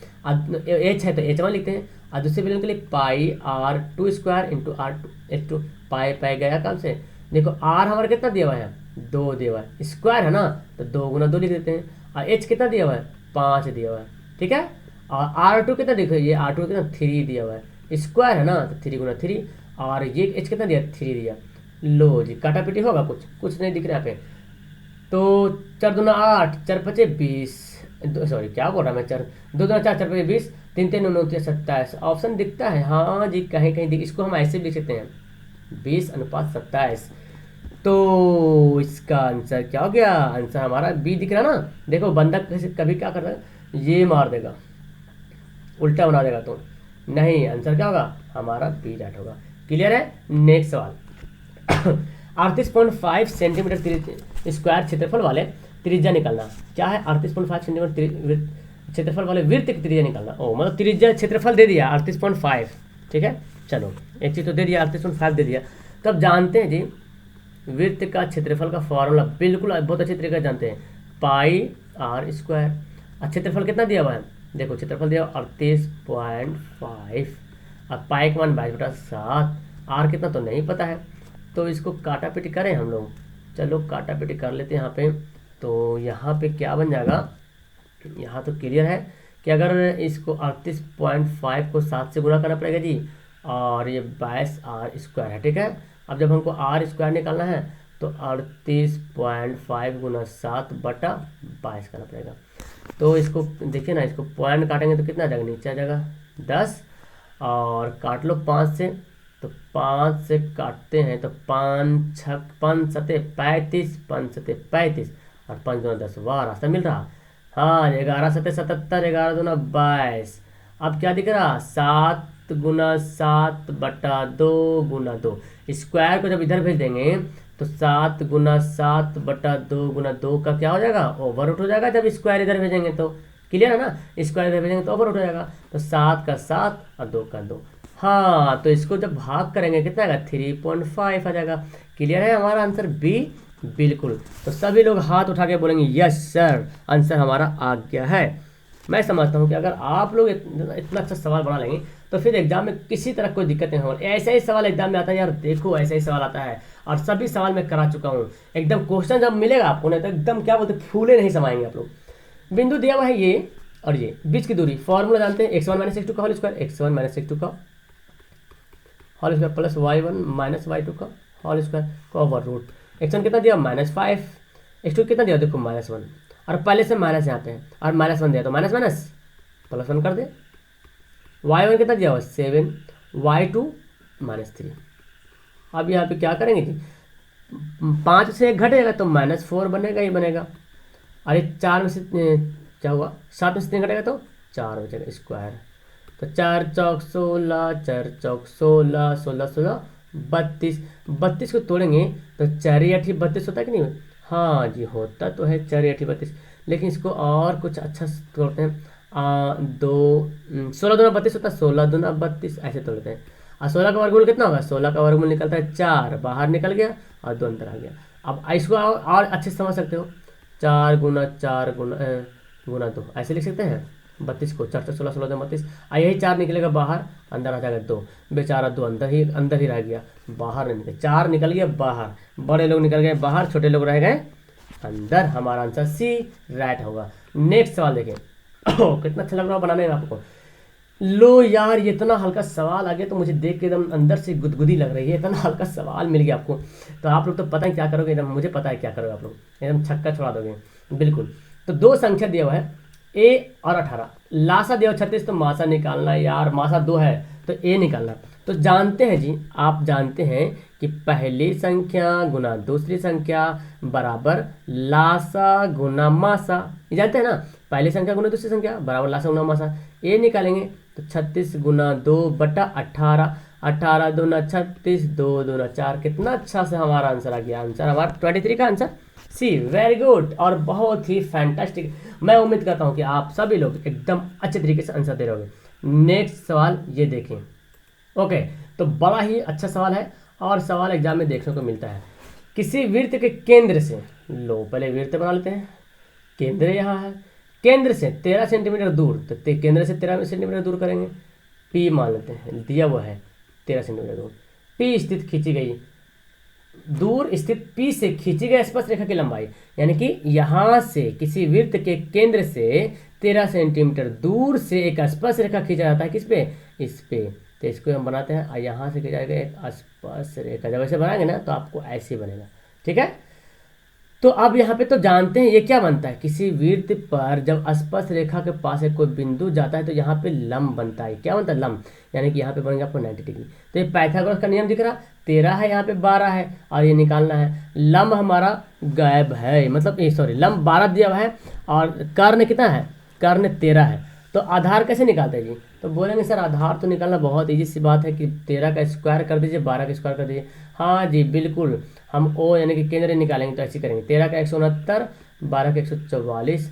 H है तो H1 लिखते हैं, और दूसरे बेलन के लिए पाई R2 स्क्वायर इंटू H2, पाई पाई गया काम से। देखो R हमारा कितना दिया हुआ है 2 दिया हुआ है, स्क्वायर है ना तो 2 गुना 2 लिख देते हैं, और H कितना दिया हुआ है 5 दिया हुआ है, ठीक है। और R2 कितना देखो, ये R2 कितना 3 दिया हुआ है, स्क्वायर है ना तो 3 गुना 3, और ये H कितना दिया 3 दिया। लो जी काटा पीटी होगा, कुछ नहीं दिख रहा है पे। तो 4 दूना 8, 4 पचे 20, सॉरी क्या बोल रहा मैं, 4 2 दूना 4, 4 पचे 20, 3 3 9 27, ऑप्शन दिखता है हाँ जी, कहीं कहीं दिख, इसको हम ऐसे भी लिख सकते हैं 20:27। तो इसका आंसर क्या हो गया, आंसर हमारा बी दिख रहा ना। देखो बंदा कभी क्या करता है, ये मार देगा, उल्टा बना देगा, तो नहीं, आंसर क्या होगा हमारा बी राइट होगा। क्लियर है। नेक्स्ट सवाल 38.5 सेंटीमीटर स्क्वायर क्षेत्रफल वाले त्रिज्या निकालना। क्या है 38.5 सेंटीमीटर क्षेत्रफल वाले वृत्त की त्रिज्या निकालना। ओ मतलब त्रिज्या क्षेत्रफल दे दिया 38.5, ठीक है। चलो एक चीज़ तो दे दिया 38.5 दे दिया, तो अब जानते हैं जी वृत्त का क्षेत्रफल का फॉर्मूला, बिल्कुल बहुत अच्छे तरीके से जानते हैं, पाई R स्क्वायर। और क्षेत्रफल कितना दिया हुआ है, देखो क्षेत्रफल दिया 38.5, और पाई का मान 22/7, R कितना तो नहीं पता है, तो इसको काटा पीटी करें हम लोग। चलो काटा पीटी कर लेते हैं यहाँ पे। तो यहाँ पे क्या बन जाएगा, यहाँ तो क्लियर है कि अगर इसको 38.5 को 7 से गुणा करना पड़ेगा जी, और ये 22r² है, ठीक है। अब जब हमको r² निकालना है तो 38.5 गुना 7/22 करना पड़ेगा। तो इसको देखिए ना, इसको पॉइंट काटेंगे तो कितना आ जाएगा, नीचे आ जाएगा 10, और काट लो 5 से, तो 5 से काटते हैं तो 5 7 35, 5 7 35 और 5 2 10, वाह रास्ता मिल रहा। हाँ, 11 7 77, 11 दूना 22। अब क्या दिख रहा, 7 गुना 7/2 गुना 2। स्क्वायर को जब इधर भेज देंगे तो 7 गुना 7/2 गुना 2 का क्या हो जाएगा, ओवररूट हो जाएगा। जब स्क्वायर इधर भेजेंगे तो क्लियर है ना, स्क्वायर इधर भेजेंगे तो ओवररूट हो जाएगा। तो 7 का 7 और 2 का 2। हाँ, तो इसको जब भाग करेंगे कितना आएगा, 3.5 आ जाएगा। क्लियर है हमारा आंसर बी, बिल्कुल। तो सभी लोग हाथ उठा के बोलेंगे यस सर, आंसर हमारा आ गया है। मैं समझता हूँ कि अगर आप लोग इतना अच्छा सवाल बना लेंगे तो फिर एग्जाम में किसी तरह कोई दिक्कत नहीं होगी। ऐसे ही सवाल एग्जाम में आता है यार, देखो ऐसे ही सवाल आता है, और सभी सवाल मैं करा चुका हूँ। एकदम क्वेश्चन जब मिलेगा आपको नहीं तो एकदम क्या बोलते, फूले नहीं समाएंगे आप लोग। बिंदु दिया हुआ है ये और ये, बीच की दूरी फॉर्मूला जानते हैं, x1 - x2 का होल स्क्वायर, x1 - x2 का whole square plus y1 - y2 का होल स्क्वायर का ओवर रूट। x1 कितना दिया, -5, x2 कितना दिया, देखो -1, और पहले से माइनस यहाँ पे है, और -1 दिया तो माइनस माइनस +1 कर दे। y1 कितना दिया हुआ, 7, y2 -3। अब यहाँ पे क्या करेंगे जी, 5 से 1 घटेगा तो -4 बनेगा, ही बनेगा। अरे 4 में से क्या हुआ, 7 में से 3 घटेगा तो 4 बचेगा स्क्वायर। तो 4 चौक 16, 4 चौक 16, 16 16 32। 32 को तोड़ेंगे तो 4 8 32 होता है कि नहीं, हाँ जी होता तो है 4 8 32। लेकिन इसको और कुछ अच्छा तोड़ते हैं, 16 दूना 32 होता है, 16 दूना 32 ऐसे तोड़ते हैं। और 16 का वर्गमूल कितना होगा, 16 का वर्गमूल निकलता है 4, बाहर निकल गया और 2 अंदर आ गया। अब इसको और अच्छे से समझ सकते हो, 4 गुना 4 गुना 2 ऐसे लिख सकते हैं। 32 को 4 16 16 32, यही 4 निकलेगा बाहर, अंदर आ जाएगा 2, बेचारा 2 अंदर ही रह गया, बाहर नहीं निकले। 4 निकल गया बाहर, बड़े लोग निकल गए बाहर, छोटे लोग रह गए अंदर। हमारा आंसर सी राइट होगा। नेक्स्ट सवाल देखें। कितना अच्छा लग रहा है बनाने में आपको। लो यार, ये इतना हल्का सवाल आ गया तो मुझे देख के एकदम अंदर से गुदगुदी लग रही है। इतना हल्का सवाल मिल गया आपको, तो आप लोग तो पता है क्या करोगे, एकदम मुझे पता है क्या करोगे आप लोग, एकदम छक्का छोड़ा दोगे बिल्कुल। तो 2 संख्या दिया हुआ है a और 18, लासा दिया 36, तो मासा निकालना है यार, मासा 2 है तो a निकालना। तो जानते हैं जी, आप जानते हैं कि पहली संख्या गुना दूसरी संख्या बराबर लासा गुना मासा, ये जानते हैं ना, पहली संख्या गुना दूसरी संख्या बराबर लासा गुना मासा। a निकालेंगे तो 36 गुना 2/18, 18 दूना 36, 2 दूना 4। कितना अच्छा से हमारा आंसर आ गया, आंसर हमारा 23 का आंसर सी। वेरी गुड, और बहुत ही फैंटास्टिक। मैं उम्मीद करता हूँ कि आप सभी लोग एकदम अच्छे तरीके से आंसर दे रहे होंगे। नेक्स्ट सवाल ये देखें। ओके, तो बड़ा ही अच्छा सवाल है और सवाल एग्जाम में देखने को मिलता है। किसी वृत्त के केंद्र से, लो पहले वृत्त बना लेते हैं, केंद्र यहाँ है, केंद्र से 13 सेंटीमीटर दूर, तो केंद्र से 13 सेंटीमीटर दूर करेंगे। पी मान लेते हैं, दिया हुआ है 13 सेंटीमीटर दूर, पी स्थित खींची गई, दूर स्थित P से खींची गई स्पर्श रेखा की लंबाई, यानी कि यहाँ से किसी वृत्त के केंद्र से 13 सेंटीमीटर दूर से एक स्पर्श रेखा खींचा जाता है, किस पे, इस पे। तो इसको हम बनाते हैं, और यहाँ से खींचा जाएगा एक स्पर्श रेखा। जब ऐसे बनाएंगे ना तो आपको ऐसे बनेगा, ठीक है। तो अब यहाँ पे तो जानते हैं ये क्या बनता है, किसी वृत्त पर जब स्पर्श रेखा के पास एक कोई बिंदु जाता है तो यहाँ पे लंब बनता है। क्या बनता है, लंब, यानी कि यहाँ पे बनेगा आपको 90 डिग्री। तो ये पाइथागोरस का नियम दिख रहा, 13 है यहाँ पे 12 है, और ये निकालना है। लंब हमारा गायब है, मतलब सॉरी, लंब 12 दिया हुआ है और कर्ण कितना है, कर्ण 13 है। तो आधार कैसे निकालते हैं जी, तो बोलेंगे सर आधार तो निकालना बहुत ईजी सी बात है कि 13 का स्क्वायर कर दीजिए, 12 का स्क्वायर कर दीजिए। हाँ जी बिल्कुल, हम ओ यानी कि केंद्र निकालेंगे तो ऐसे करेंगे, 13 का 169, 12 का 144,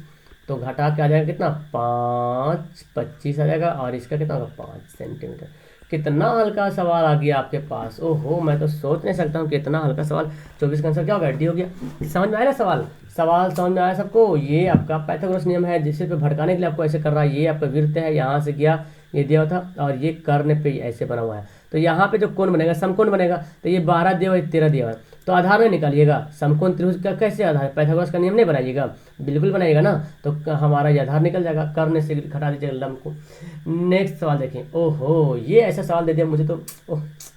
तो घटा के आ जाएगा कितना, 5 25 आ जाएगा, और इसका कितना होगा 5 सेंटीमीटर। कितना हल्का सवाल आ गया आपके पास, ओहो मैं तो सोच नहीं सकता हूँ कि इतना हल्का सवाल। 24 का आंसर क्या होगा, डी हो गया। समझ में आया ना सवाल समझ में आया सबको। ये आपका पाइथागोरस नियम है, जिससे पे भटकाने के लिए आपको ऐसे कर रहा है। ये आपका वृत्त है, यहाँ से गया, ये दिया हुआ था, और ये कर्ण पे ऐसे बना हुआ है। तो यहाँ पे जो कोण बनेगा समकोण बनेगा, तो ये 12 दिया हुआ है 13 दिया हुआ है, तो आधार में निकालिएगा। समकोण त्रिभुज का कैसे आधार, पाइथागोरस का नियम नहीं बनाइएगा, बिल्कुल बनाइएगा ना, तो हमारा ये आधार निकल जाएगा। कर्ण से घटा दीजिएगा लंब को। नेक्स्ट सवाल देखें। ओहो, ये ऐसा सवाल दे दिया मुझे तो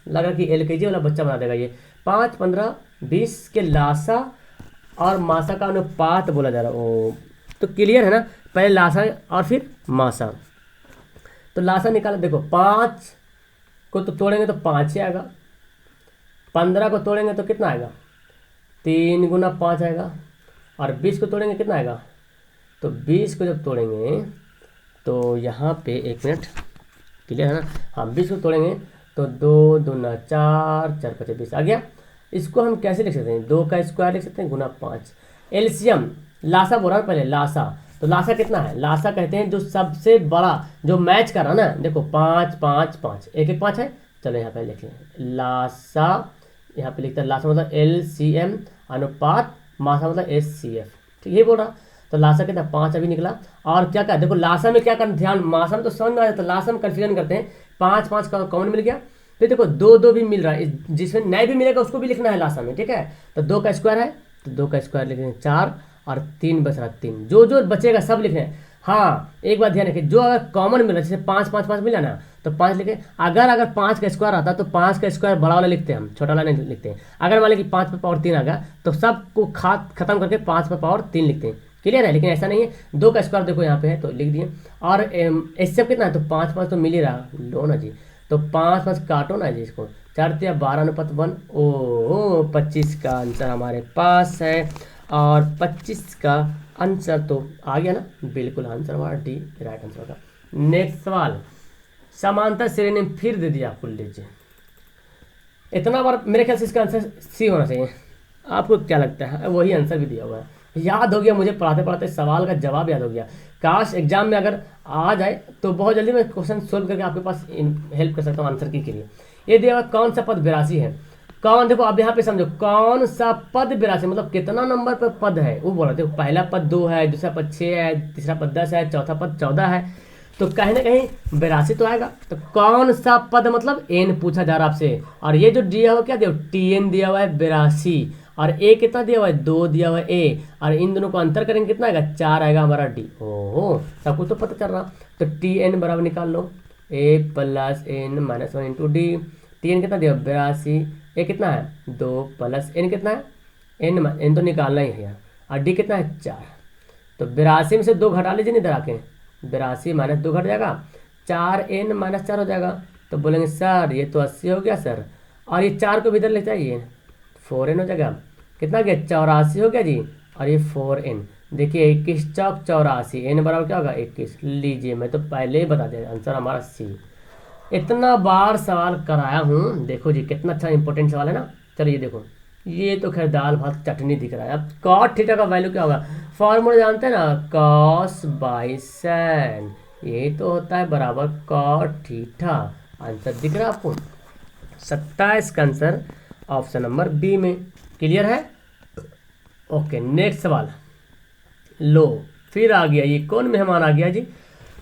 लगा कि LKG वाला बच्चा बना देगा ये। 5, 15, 20 के लासा और मासा का अनुपात बोला जा रहा है। ओ तो क्लियर है ना, पहले लासा और फिर मासा। तो लासा निकाला, देखो 5 को तो तोड़ेंगे तो 5 ही आएगा, 15 को तोड़ेंगे तो कितना आएगा, 3 गुना 5 आएगा, और 20 को तोड़ेंगे कितना आएगा, तो 20 को जब तोड़ेंगे तो यहाँ पे 1 मिनट, क्लियर है ना, हाँ 20 को तोड़ेंगे तो 2 दूना 4, 4 5 20 आ गया। इसको हम कैसे लिख सकते हैं, 2 का स्क्वायर लिख सकते हैं गुना 5। एलसीएम लासा बोला ना पहले, लासा, तो लासा कितना है, लासा कहते हैं जो सबसे बड़ा जो मैच कर रहा ना, देखो 5 5 5 1 1 5 है, चलो यहाँ पे लिख लें लासा, यहाँ पे लिखते हैं लासा मतलब LCM अनुपात मासा मतलब SCF, ठीक है बोल रहा। तो लासा कितना 5 अभी निकला। और क्या देखो लासा में क्या करना, ध्यान, मासा में तो समझ में आ जाता है, लासा में कन्फ्यूजन करते हैं। 5 5 का कॉमन मिल गया, फिर देखो 2 2 भी मिल रहा है, जिसमें नए भी मिलेगा उसको भी लिखना है लासा में, ठीक है। तो 2 का स्क्वायर है, तो 2 का स्क्वायर लिखेंगे 4, और 3 बच रहा 3, जो जो बचेगा सब लिखना है। हाँ एक बात ध्यान रखिए, जो अगर कॉमन मिल रहा है जैसे 5 5 5 मिला ना, तो 5 लिखे। अगर 5 का स्क्वायर आता तो 5 का स्क्वायर बड़ा वाला लिखते हैं हम, छोटा वाला नहीं लिखते हैं। अगर मान लें कि 5 पे पावर 3 आ गया तो सबको खत्म करके 5 पे पावर 3 लिखते हैं, क्लियर है। लेकिन ऐसा नहीं है, 2 का स्क्वायर देखो यहाँ पे है तो लिख दिए। और इससे कितना है, तो 5 5 तो मिल ही रहा, लो ना जी, तो 5 5 काटो ना जी इसको, 4 या 12 अनुपात 1, ओ 25 का आंसर हमारे पास है। और 25 का आंसर तो आ गया ना, बिल्कुल आंसर हमारा डी राइट आंसर होगा। नेक्स्ट सवाल, समांतर श्रेणी में फिर दे दिया आपको, लीजिए इतना बार, मेरे ख्याल से इसका आंसर सी होना चाहिए। आपको क्या लगता है, वही आंसर भी दिया हुआ है, याद हो गया मुझे, पढ़ाते पढ़ाते सवाल का जवाब याद हो गया। काश एग्जाम में अगर आ जाए तो बहुत जल्दी मैं क्वेश्चन सोल्व करके आपके पास हेल्प कर सकता हूँ आंसर के लिए। ये दिया हुआ कौन सा पद 82 है, कौन, देखो अब यहाँ पे समझो कौन सा पद 82 मतलब कितना नंबर पर पद है वो बोला। देखो पहला पद 2 है, दूसरा पद 6 है, तीसरा पद 10 है, चौथा पद 14 है, तो कहीं ना कहीं 82 तो आएगा। तो कौन सा पद मतलब n पूछा जा रहा आपसे, और ये जो दिया हुआ क्या दिया, TN दिया हुआ है 82, और a कितना दिया हुआ है 2 दिया हुआ है a, और इन दोनों को अंतर करेंगे कितना आएगा 4 आएगा हमारा d। ओहो सब कुछ तो पता चल रहा। तो TN बराबर निकाल लो a plus n minus 1 into D. TN कितना दिया 82, a कितना है 2 प्लस n कितना है n तो निकालना ही है यार, और d कितना है 4। तो 82 में से 2 घटा लीजिए इधर आके, 82 माइनस 2 घट जाएगा, 4n माइनस 4 हो जाएगा। तो बोलेंगे सर ये तो 80 हो गया सर, और ये 4 को भी इधर ले जाइए, 4n हो जाएगा, कितना गया 84 हो गया जी, और ये 4n। देखिए 21 चौक 84, n बराबर क्या होगा 21। लीजिए मैं तो पहले ही बता दिया आंसर हमारा सी। इतना बार सवाल कराया हूँ, देखो जी कितना अच्छा इंपॉर्टेंट सवाल है ना। चलिए देखो, ये तो खैर दाल भात चटनी दिख रहा है। अब कॉट थीटा का वैल्यू क्या होगा, फॉर्मूला जानते हैं ना, कॉस बाई साइन, ये तो होता है बराबर कॉट थीटा। आंसर दिख रहा है आपको, 27 का आंसर ऑप्शन नंबर बी में, क्लियर है। ओके नेक्स्ट सवाल, लो फिर आ गया, ये कौन मेहमान आ गया जी,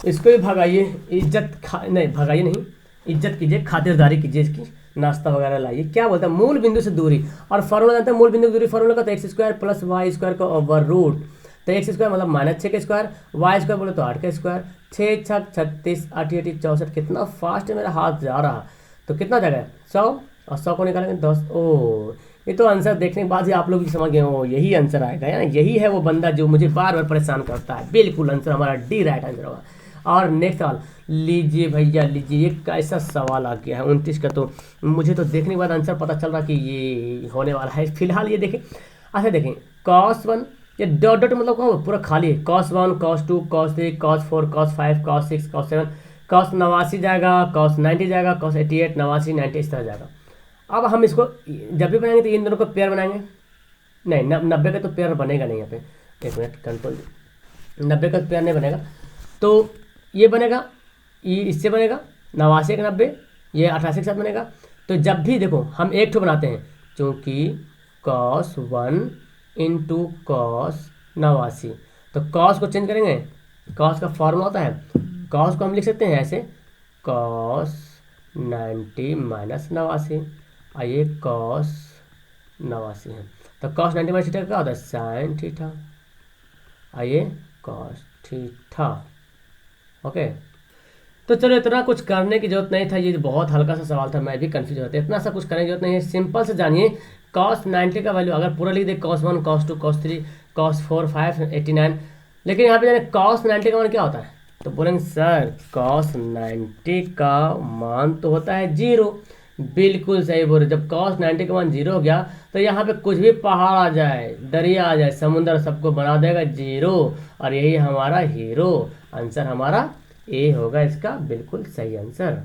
इसको भी भगाइए, नहीं भगाइए नहीं, इज्जत कीजिए, खातिरदारी कीजिए इसकी, नाश्ता वगैरह लाइए। क्या बोलता है, मूल बिंदु से दूरी, और फॉर्मूला जानते हैं मूल बिंदु की दूरी, फॉर्मूला का तो x square plus y square का ओवर रूट। तो एक्स स्क्वायर मतलब -6 का स्क्वायर, वाई स्क्वायर बोले तो 8 का स्क्वायर, 6 6 36 8 8 64। कितना फास्ट है मेरा हाथ जा रहा, तो कितना जगह 100, और 100 को निकालेंगे 10। ओ ये तो आंसर देखने के बाद ही आप लोग भी समझ गए हो, यही आंसर आएगा है ना, यही है वो बंदा जो मुझे बार बार परेशान करता है। बिल्कुल आंसर हमारा डी राइट आंसर होगा। और नेक्स्ट सवाल लीजिए भैया लीजिए, ये कैसा सवाल आ गया है 29 का, तो मुझे तो देखने के बाद आंसर पता चल रहा कि ये होने वाला है। फिलहाल ये देखें, अच्छा देखें cos 1, ये डॉट डॉट मतलब क्या पूरा खाली है, cos 1 cos 2 cos 3 cos 4 cos 5 cos 6 cos 7, cos 89 जाएगा, cos 90 जाएगा, cos 88 89 90 इस तरह जाएगा। अब हम इसको जब भी बनाएंगे तो इन दोनों को पेयर बनाएंगे, नहीं 90 का तो पेयर बनेगा नहीं यहाँ पे, एक मिनट कंट्रोल, 90 का पेयर नहीं बनेगा, तो ये बनेगा, ये इससे बनेगा 89 का 90, ये 88 के साथ बनेगा। तो जब भी देखो हम एक ठो बनाते हैं, क्योंकि cos 1 इंटू cos 89, तो cos को चेंज करेंगे, cos का फॉर्मूला होता है, cos को हम लिख सकते हैं ऐसे cos 90 माइनस 89 और ये कॉस 89 है। तो कॉस 90 माइनस थीटा क्या होता है? साइन थीटा और ये कॉस थीटा। ओके, तो चलो इतना कुछ करने की जरूरत नहीं था, ये बहुत हल्का सा सवाल था, मैं भी कंफ्यूज होता इतना सा कुछ करने की जरूरत नहीं है। सिंपल से जानिए कॉस 90 का वैल्यू अगर पूरा लिख दे cos 1 cos 2 cos 3 cos 4 5 89, लेकिन यहाँ पे जाने cos 90 का मान क्या होता है? तो बोलेंगे सर cos 90 का मान तो होता है 0। बिल्कुल सही बोले, जब cos 90 का मान 0 हो गया तो यहाँ पे कुछ भी पहाड़ आ जाए, दरिया आ जाए, समुद्र, सबको बना देगा 0 और यही हमारा हीरो। आंसर हमारा ए होगा इसका बिल्कुल सही आंसर।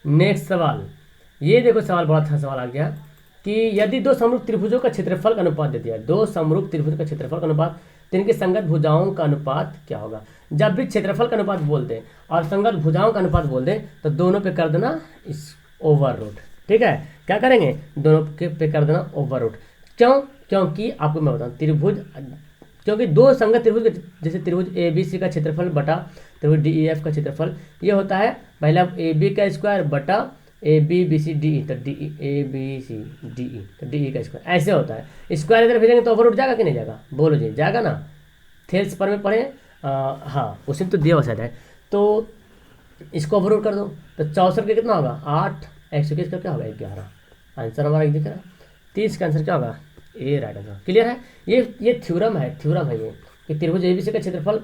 नेक्स्ट सवाल, ये देखो सवाल बड़ा अच्छा सवाल आ गया कि यदि दो समरूप त्रिभुजों का क्षेत्रफल का अनुपात दे दिया, दो समरूप त्रिभुज का क्षेत्रफल का अनुपात, तो इनकी संगत भुजाओं का अनुपात क्या होगा? जब भी क्षेत्रफल का अनुपात बोल दे और संगत भुजाओं का अनुपात बोल दे तो दोनों पे कर देना इस ओवर रूट। ठीक है, क्या करेंगे? दोनों के पे कर देना ओवर रूट। क्यों? क्योंकि आपको मैं बताऊँ, त्रिभुज, क्योंकि दो संगत त्रिभुज जैसे त्रिभुज ए बी सी का क्षेत्रफल बटा त्रिभुज डी ई एफ का क्षेत्रफल ये होता है पहला ए बी का स्क्वायर बटा a b b c d e, तो d a b c d e, तो डी ई का स्क्वायर ऐसे होता है। स्क्वायर इधर भेजेंगे तो ओवर रूट जाएगा कि नहीं जाएगा? बोलो जी, जाएगा ना? थेल्स पर में पढ़े, हाँ उसी में तो दिया हुआ है। तो इसको ओवर रूट कर दो तो 64 का कितना होगा? 8, 121 का क्या होगा? 11। आंसर हमारा दिख रहा है। 30 का आंसर क्या होगा? ए राइट आंसर। क्लियर है? ये थ्योरम है ये कि त्रिभुज एबीसी का क्षेत्रफल,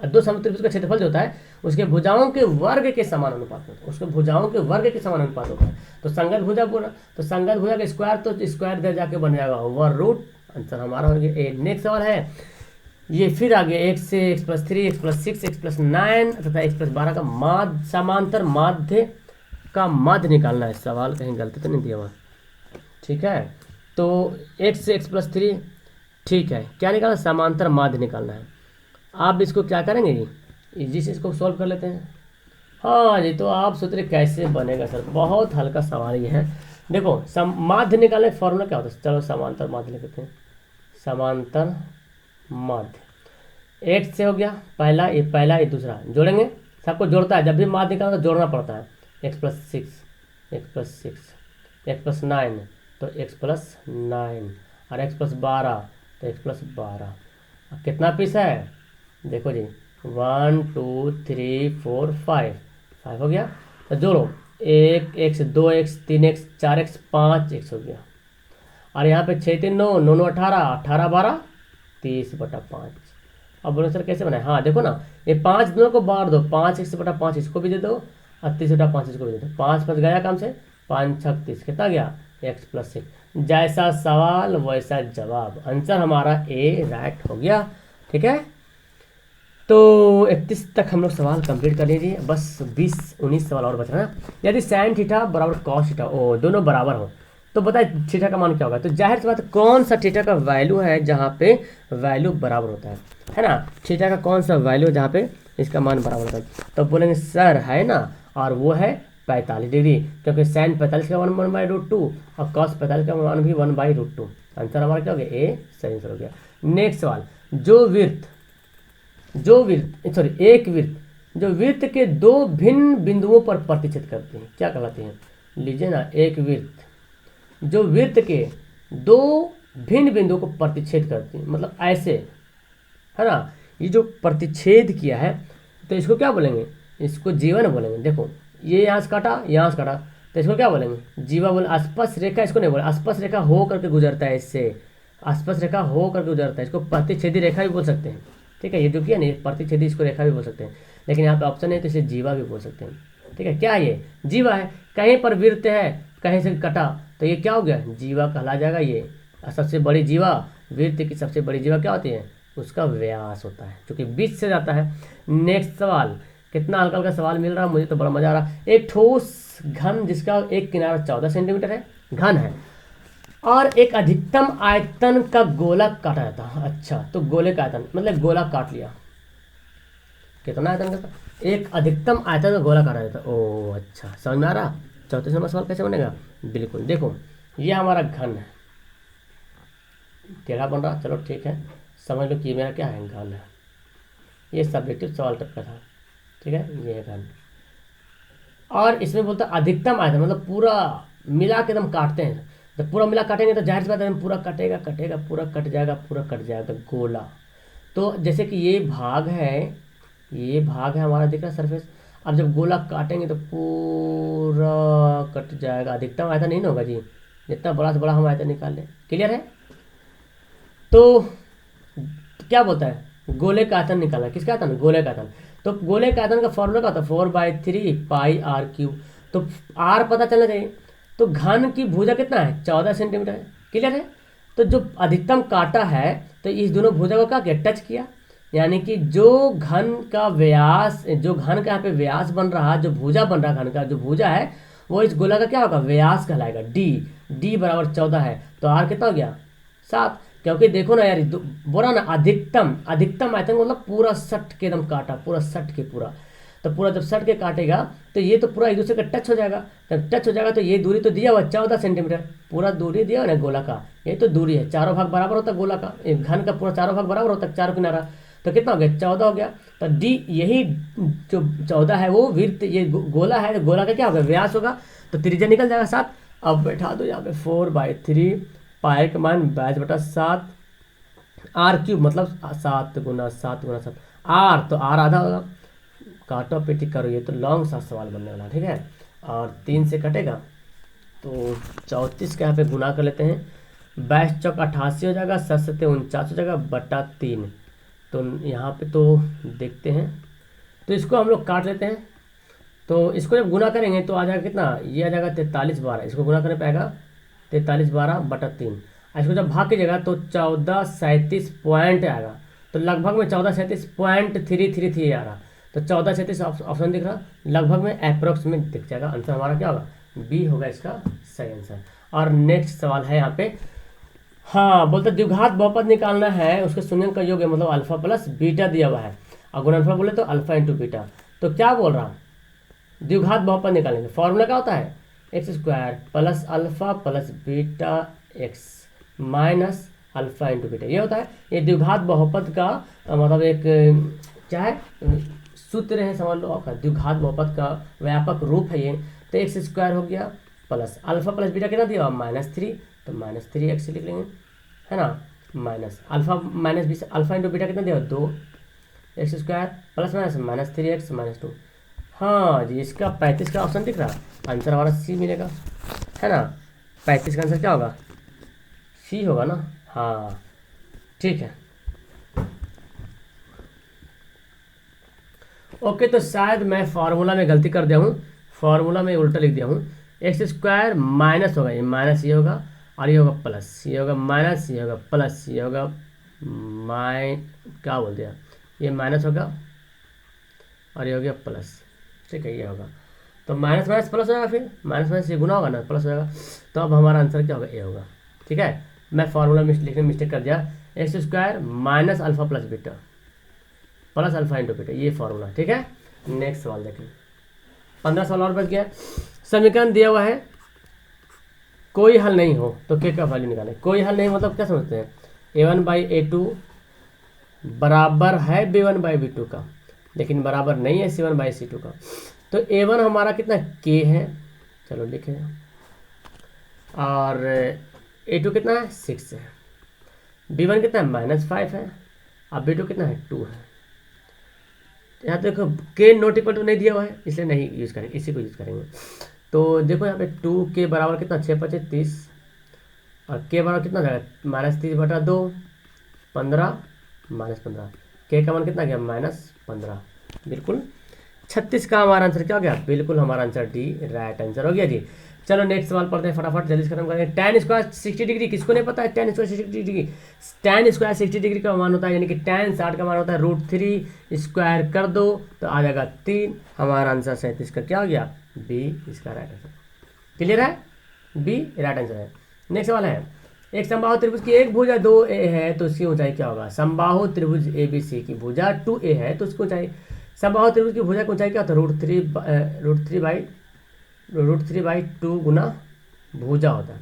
दो समरूप त्रिभुज का क्षेत्रफल जो होता है उसके भुजाओं के वर्ग के समान अनुपात होता है, उसके भुजाओं के वर्ग के समान अनुपात होता है। तो संगत भुजा बोला तो संगत भुजा का स्क्वायर, तो स्क्वायर दे जाके बन जाएगा ओवर रूट। आंसर हमारा हो गया ए। नेक्स्ट सवाल है, ये फिर आगे x से x+3 x+6 x+9 तथा x+12 का माध्य, समांतर माध्य का माध्य निकालना है। सवाल कहीं गलती तो नहीं दिया हुआ? ठीक है, तो x से x+3, ठीक है, क्या निकालना? समांतर माध्य निकालना है। आप इसको क्या करेंगे जी? इजी से इसको सॉल्व कर लेते हैं। हाँ जी, तो आप सोच रहे कैसे बनेगा सर? बहुत हल्का सवाल ये है। देखो माध्य निकालने का फॉर्मूला क्या होता है? चलो समांतर माध्य लिखते हैं। समांतर माध्य एक्स से हो गया पहला, ये दूसरा, जोड़ेंगे, सबको जोड़ता है, जब भी माध्य निकालना तो जोड़ना पड़ता है। x+6 x+9 तो x+9 और x+12 तो x+12। कितना पीस है? देखो जी 1 2 3 4 5 हो गया। तो जोड़ो, 1x 2x 3x 4x 5x हो गया। और यहाँ पे 6 3 9 9 9 18 18 12 30/5। अब बोलो सर कैसे बनाए? हाँ देखो ना, ये 5 दोनों को बांट दो, 5x/5 इसको भी दे दो और 30/5 इसको भी दे दो। 5 5 गया काम से, 5 6 30, कितना गया? x+6। जैसा सवाल वैसा जवाब। आंसर हमारा ए राइट हो गया। ठीक है, तो 31 तक हम लोग सवाल कंप्लीट कर लीजिए, बस 20-19 सवाल और बच रहा है। यदि साइन थीटा बराबर कॉस थीटा, ओ दोनों बराबर हो तो बताए थीटा का मान क्या होगा? तो जाहिर सी बात कौन सा थीटा का वैल्यू है जहाँ पे वैल्यू बराबर होता है ना? थीटा का कौन सा वैल्यू है जहाँ पे इसका मान बराबर होता है? तो बोलेंगे सर है ना, और वो है 45 डिग्री, क्योंकि साइन 45 का मान 1/√2 और कॉस 45 का मान भी 1/√2। आंसर हमारा क्या हो गया? ए सही आंसर हो गया। नेक्स्ट सवाल, एक वृत्त जो वृत्त के दो भिन्न बिंदुओं पर प्रतिच्छेद करते हैं क्या कहलाते हैं? लीजिए ना, एक वृत्त जो वृत्त के दो भिन्न बिंदुओं को प्रतिच्छेद करती है, मतलब ऐसे, है ना? ये जो प्रतिच्छेद किया है तो इसको क्या बोलेंगे? इसको जीवा बोलेंगे। देखो ये यहाँ से काटा, यहाँ से काटा, तो इसको क्या बोलेंगे? जीवा बोले। अस्पर्श रेखा इसको नहीं बोले, अस्पर्श रेखा हो करके गुजरता है, इससे अस्पर्श रेखा हो करके गुजरता है, इसको प्रतिच्छेदी रेखा भी बोल सकते हैं। ठीक है, ये जो किया नहीं प्रतिच्छेदी, इसको रेखा भी बोल सकते हैं, लेकिन यहाँ पे ऑप्शन है तो इसे जीवा भी बोल सकते हैं। ठीक है, क्या ये जीवा है? कहीं पर वृत्त है, कहीं से कटा, तो ये क्या हो गया? जीवा कहला जाएगा। ये सबसे बड़ी जीवा, वृत्त की सबसे बड़ी जीवा क्या होती है? उसका व्यास होता है, क्योंकि बीच से जाता है। नेक्स्ट सवाल, कितना हल्का हल्का सवाल मिल रहा है, मुझे तो बड़ा मजा आ रहा है। एक ठोस घन जिसका एक किनारा 14 सेंटीमीटर है, घन है, और एक अधिकतम आयतन का गोला काटा जाता है। अच्छा, तो गोले का आयतन मतलब गोला काट लिया, कितना आयतन का? एक अधिकतम आयतन का गोला काटा जाता है। ओ अच्छा, समझ में आ रहा? 34 नंबर सवाल कैसे बनेगा? बिल्कुल, देखो ये हमारा घन है, टेढ़ा बन रहा, चलो ठीक है, समझ लो कि मेरा क्या है? घन है। ये सब्जेक्टिव सवाल तक का था। ठीक है, ये है घन। और इसमें बोलता है अधिकतम आयतन, मतलब पूरा मिला के एकदम काटते हैं। जब पूरा मिला काटेंगे तो जाहिर सी बात है पूरा कटेगा कटेगा पूरा कट जाएगा पूरा कट जाएगा गोला। तो जैसे कि ये भाग है, ये भाग है हमारा, दिख रहा है सरफेस। अब जब गोला काटेंगे तो पूरा कट जाएगा। अधिकतम आयतन नहीं ना होगा जी, जितना बड़ा से बड़ा हम आयतन निकाल लें। क्लियर है? तो क्या बोलता है, गोले का आयतन निकालना। किसका आयतन? गोले का आयतन। तो गोले का आयतन का फॉर्मूला क्या होता है? 4/3 पाई आर क्यूब। तो आर पता चलना चाहिए। तो घन की भुजा कितना है? 14 सेंटीमीटर है। क्लियर है? तो जो अधिकतम काटा है तो इस दोनों भुजा को क्या किया? टच किया। यानी कि जो घन का व्यास, जो घन का यहाँ पे व्यास बन रहा, जो भुजा बन रहा घन का जो भुजा है, वो इस गोला का क्या होगा? व्यास कहलाएगा। डी बराबर 14 है। तो आर कितना हो गया? 7। क्योंकि देखो ना यार, बोला ना अधिकतम आयतन मतलब पूरा सट के एकदम काटा, पूरा सट के पूरा। तो पूरा जब सट के काटेगा तो ये तो पूरा एक दूसरे का टच हो जाएगा। जब टच हो जाएगा तो ये दूरी तो दिया हुआ 14 सेंटीमीटर, पूरा दूरी दिया हुआ ना गोला का, ये तो दूरी है। चारों भाग बराबर होता है गोला का, एक घन का पूरा चारों भाग बराबर होता है, चारों किनारा। तो कितना हो गया? 14 हो गया। तो डी, यही जो 14 है वो वृत्त, ये गोला है, गोला का क्या होगा? व्यास होगा। तो त्रिज्या निकल जाएगा 7। अब बैठा दो यहाँ पे 4/3 पाई का मान 22/7 आर क्यूब, मतलब 7 गुना 7 गुना 7 आर। तो आर आधा होगा। काटो पेटी करो, ये तो लॉन्ग सा सवाल बनने वाला। ठीक है? और 3 से कटेगा तो 34 का यहाँ पे गुना कर लेते हैं। 22 चौक 88 हो जाएगा, 7 7 49 हो जाएगा बटा 3। तो यहाँ पे तो देखते हैं, तो इसको हम लोग काट लेते हैं। तो इसको जब गुना करेंगे तो आ जाएगा कितना? ये आ जाएगा 43/12। इसको गुना करने पाएगा 43/12 बटा 3। इसको जब भाग कीजिएगा तो 1437 पॉइंट आएगा। तो लगभग में 1437.333 आ रहा। तो 1437 ऑप्शन दिख रहा, लगभग में अप्रोक्स में दिख जाएगा। आंसर हमारा क्या होगा? बी होगा इसका सही आंसर। और नेक्स्ट सवाल है यहाँ पे, हाँ बोलते द्विघात बहुपद निकालना है, उसके शून्य का योग है, मतलब अल्फा प्लस बीटा दिया हुआ है। और गुणनफल बोले तो अल्फा इंटू बीटा। तो क्या बोल रहा, द्विघात बहुपद निकालेंगे। फॉर्मूला क्या होता है? x² plus alpha plus beta x minus alpha into beta, ये होता है। ये द्विघात बहुपद का मतलब एक क्या है, सूत्र है, समझ लो आपका। द्विघात बहुपद का व्यापक रूप है ये। तो x² हो गया प्लस अल्फा प्लस बीटा कितना दिया? -3। तो -3x लिख लेंगे, है ना। Minus alpha minus beta, alpha into beta कितना दिया? 2 x² प्लस माइनस -3x -2। हाँ जी, इसका 35 का ऑप्शन दिख रहा, आंसर हमारा सी मिलेगा, है ना। 35 का आंसर क्या होगा? सी होगा ना। हाँ ठीक है। ओके, तो शायद मैं फार्मूला में गलती कर दिया हूँ, फार्मूला में उल्टा लिख दिया हूँ। x² माइनस होगा, ये माइनस ये होगा, और ये होगा प्लस, ये होगा माइनस, ये होगा प्लस, ये होगा क्या बोल दिया, ये माइनस होगा और ये हो गया प्लस। ठीक है, ये होगा। तो माइनस माइनस प्लस हो जाएगा, फिर माइनस माइनस ये गुना होगा ना, प्लस हो जाएगा। तो अब हमारा आंसर क्या होगा? ए होगा। ठीक है, मैं फार्मूला लिखने में मिस्टेक कर दिया। x² minus alpha plus beta plus alpha into beta, ये फार्मूला। ठीक है, नेक्स्ट सवाल देखें। 15 सवाल और बच गया। समीकरण दिया हुआ है, कोई हल नहीं हो तो के का वैल्यू निकालें। कोई हल नहीं मतलब क्या समझते हैं? a1/a2 बराबर है b1/b2 का, लेकिन बराबर नहीं है c1/c2 का। तो a1 हमारा कितना k है, चलो लिखे, और a2 कितना है? 6 है। b1 कितना है? -5 है। अब b2 कितना है? 2 है। यहाँ देखो k नॉट इक्वल टू नहीं दिया हुआ है, इसलिए नहीं यूज़ करेंगे, इसी को यूज़ करेंगे। तो देखो यहाँ पे 2 के बराबर कितना? 6 × 5 = 30, और k बराबर कितना जाएगा? -30/2 15 -15। k का मान कितना गया? -15। बिल्कुल 36 का हमारा आंसर क्या हो गया? बिल्कुल हमारा आंसर डी राइट आंसर हो गया जी। चलो नेक्स्ट सवाल पढ़ते हैं फटाफट, जल्दी से खत्म करेंगे। tan स्क्वायर 60 डिग्री, किसको नहीं पता है tan square 60 degree? tan square 60 degree का मान होता है, यानी कि tan 60 का मान होता है √3 स्क्वायर कर दो तो आ जाएगा 3। हमारा आंसर 37 का क्या हो गया? बी इसका राइट आंसर। क्लियर है? बी राइट आंसर है। नेक्स्ट सवाल है, एक समबाहु त्रिभुज की एक भुजा 2a है तो उसकी ऊंचाई क्या होगा? समबाहु त्रिभुज ABC की भुजा 2a है तो उसकी ऊंचाई, समबाहु त्रिभुज की भुजा की ऊंचाई क्या होता है? √3/2 गुना भुजा होता है,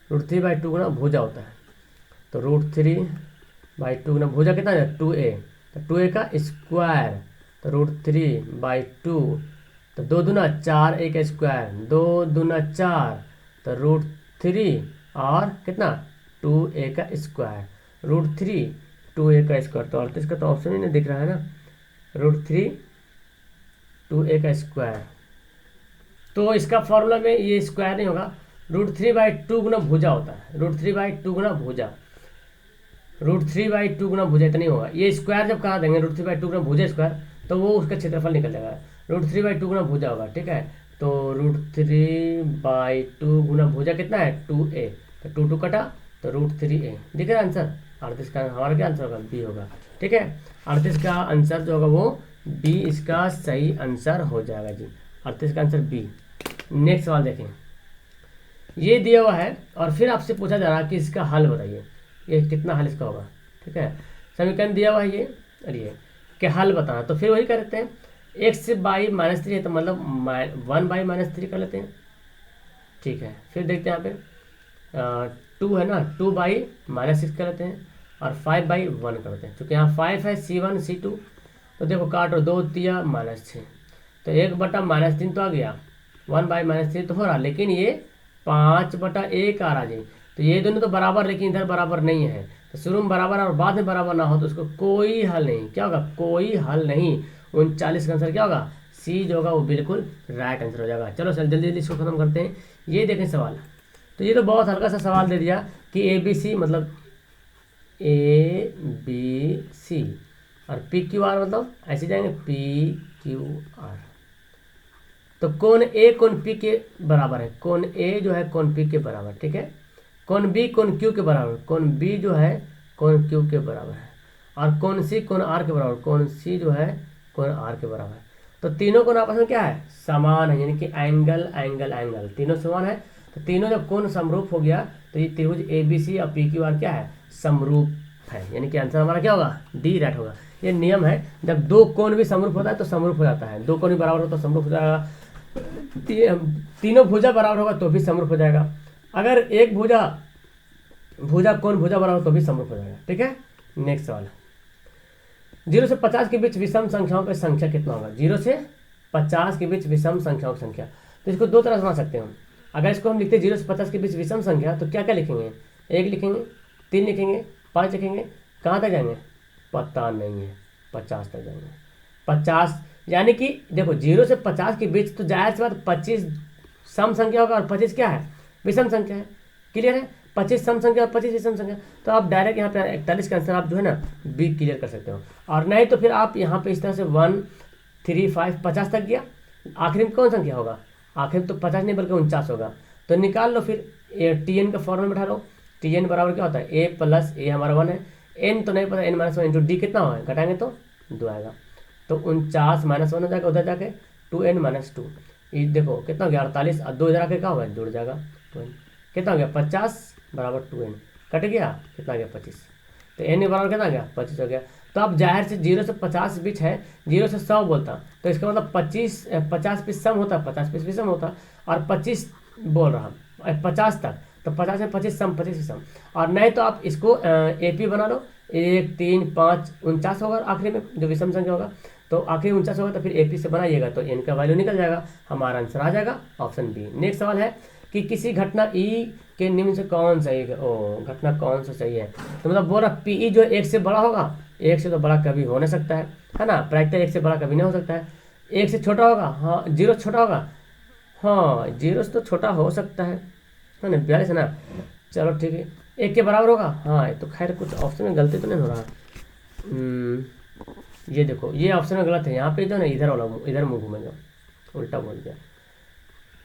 √3/2 गुना भुजा होता है। तो √3/2 गुना भुजा कितना है? 2a, तो 2a का स्क्वायर, तो √3/2, तो 2 दूना 4 a का स्क्वायर, 2 दूना 4 तो √3 और कितना 2a का स्क्वायर, √3 2a का स्क्वायर। तो 38 का तो ऑप्शन ही नहीं दिख रहा है ना, √3 2a का स्क्वायर। तो इसका फॉर्मूला में ये स्क्वायर नहीं होगा, √3/2 गुना भुजा होता है, √3/2 गुना भुजा, √3/2 गुना भुजा इतना नहीं होगा। ये स्क्वायर जब कहा देंगे √3/2 गुना भुजा स्क्वायर, तो वो उसका क्षेत्रफल निकल जाएगा, √3/2 गुना भुजा होगा, ठीक है। तो √3/2 गुना भुजा कितना है 2a, तो 2 कटा तो √3a, दिख रहा है आंसर। 38 का हमारा क्या आंसर होगा, बी होगा, ठीक है। 38 का आंसर जो होगा वो बी इसका सही आंसर हो जाएगा जी, 38 का आंसर बी। नेक्स्ट सवाल देखें, ये दिया हुआ है और फिर आपसे पूछा जा रहा है कि इसका हल बताइए, ये कितना हल इसका होगा, ठीक है। समीकरण दिया हुआ है ये, और ये कि हल बताना, तो फिर वही करते हैं, x/-3 है तो मतलब 1/-3 कर लेते हैं, ठीक है। फिर देखते हैं यहाँ पे 2 है ना, 2/-6 कर लेते हैं और 5/1 करते हैं, क्योंकि यहाँ 5 है, C1 C2, तो देखो काटो 2 तिया -6, तो 1/-3 तो आ गया, 1/-3 तो हो रहा, लेकिन ये 5/1 आ रहा जी। तो ये दोनों तो बराबर, लेकिन इधर बराबर नहीं है, तो शुरू में बराबर और बाद में बराबर ना हो तो उसको कोई हल नहीं, क्या होगा, कोई हल नहीं। 39 का आंसर क्या होगा, सी जो होगा वो बिल्कुल राइट आंसर हो जाएगा। चलो सर जल्दी जल्दी इसको खत्म करते हैं। ये देखें सवाल, तो ये तो बहुत हल्का सा सवाल दे दिया कि ABC मतलब ABC और PQR मतलब ऐसे जाएंगे PQR। तो कोण A कोण P के बराबर है, कोण A जो है कोण P के बराबर, ठीक है। कोण B कोण Q के बराबर, कोण B जो है कोण Q के बराबर है, और कोण C कोण R के बराबर, कोण C जो है कोण R के बराबर है। तो तीनों कोण आपस में क्या है, समान है, यानी कि एंगल एंगल एंगल तीनों समान है। तो तीनों जब कोण समरूप हो गया तो ये त्रिभुज ABC और PQR क्या है, समरूप है, यानी कि आंसर हमारा क्या होगा, डी राइट होगा। ये नियम है, जब दो कोण भी समरूप होता है तो समरूप हो जाता है, दो कोण भी बराबर हो तो समरूप हो जाएगा, तीनों भुजा बराबर होगा तो भी समरूप हो जाएगा, अगर एक भुजा कोण भुजा बराबर हो तो भी समरूप हो जाएगा, ठीक है। नेक्स्ट सवाल, 0 से 50 के बीच विषम संख्याओं की संख्या कितना होगा, 0 से 50 के बीच विषम संख्याओं की संख्या। तो इसको दो तरह से बना सकते हैं हम, अगर इसको हम लिखते हैं 0 से 50 के बीच विषम संख्या, तो क्या क्या लिखेंगे, 1 लिखेंगे, 3 लिखेंगे, 5 लिखेंगे, कहाँ तक जाएंगे पता नहीं है, 50 तक जाएंगे, 50, यानी कि देखो 0 से 50 के बीच, तो जाहिर सी बात 25 सम संख्या होगा और 25 क्या है, विषम संख्या है, क्लियर है। 25 सम संख्या और 25 विषम संख्या, तो आप डायरेक्ट यहाँ पे 41 का आंसर आप जो है ना बी क्लियर कर सकते हो, और नहीं तो फिर आप यहाँ पे इस तरह से 1 3 5 50 तक गया, आखिरी में कौन संख्या होगा, आखिर में तो 50 नहीं बल्कि 49 होगा, तो निकाल लो फिर TN का फॉर्मूला बैठा लो, TN बराबर क्या होता है, A + A हमारा 1 है, N तो नहीं पता, N - 1 इंटू D कितना होगा, घटाएंगे तो 2 आएगा, तो 49 - 1 हो जाएगा, उधर जाके 2N - 2, ये देखो कितना हो गया 48, और 2 इधर आके क्या होगा, जुड़ जाएगा 2N, कितना हो गया 50 बराबर 2N, कट गया कितना गया 25, तो N बराबर कितना गया 25 हो गया। तो अब जाहिर से 0 से 50 बीच है, 0 से 100 बोलता, तो इसका मतलब 50 पीस सम होता, 50 पीस भी सम होता, और 25 बोल रहा 50 तक, तो 50 में 25 सम, 25 सम, और नहीं तो आप इसको AP बना लो, 1 3 5 49 होगा आखिरी में जो विषम संख्या होगा, तो आखिरी 49 होगा, तो फिर AP से बनाइएगा तो N का वैल्यू निकल जाएगा, हमारा आंसर आ जाएगा ऑप्शन बी। नेक्स्ट सवाल है कि किसी घटना E के निम्न से कौन सही है, घटना कौन सा सही है, तो मतलब बोल रहा PE जो 1 से बड़ा होगा, 1 से तो बड़ा कभी हो नहीं सकता है ना, प्रायिकता 1 से बड़ा कभी नहीं हो सकता है, 1 से छोटा होगा, हाँ 0 से छोटा होगा, हाँ 0 से तो छोटा हो सकता है ना, 42 है ना, चलो ठीक है, 1 के बराबर होगा, हाँ ये तो खैर कुछ ऑप्शन में गलती तो नहीं हो रहा, ये देखो ये ऑप्शन में गलत है, यहाँ पे जो ना इधर वाला इधर मुँह घूमेगा, उल्टा बोल दिया,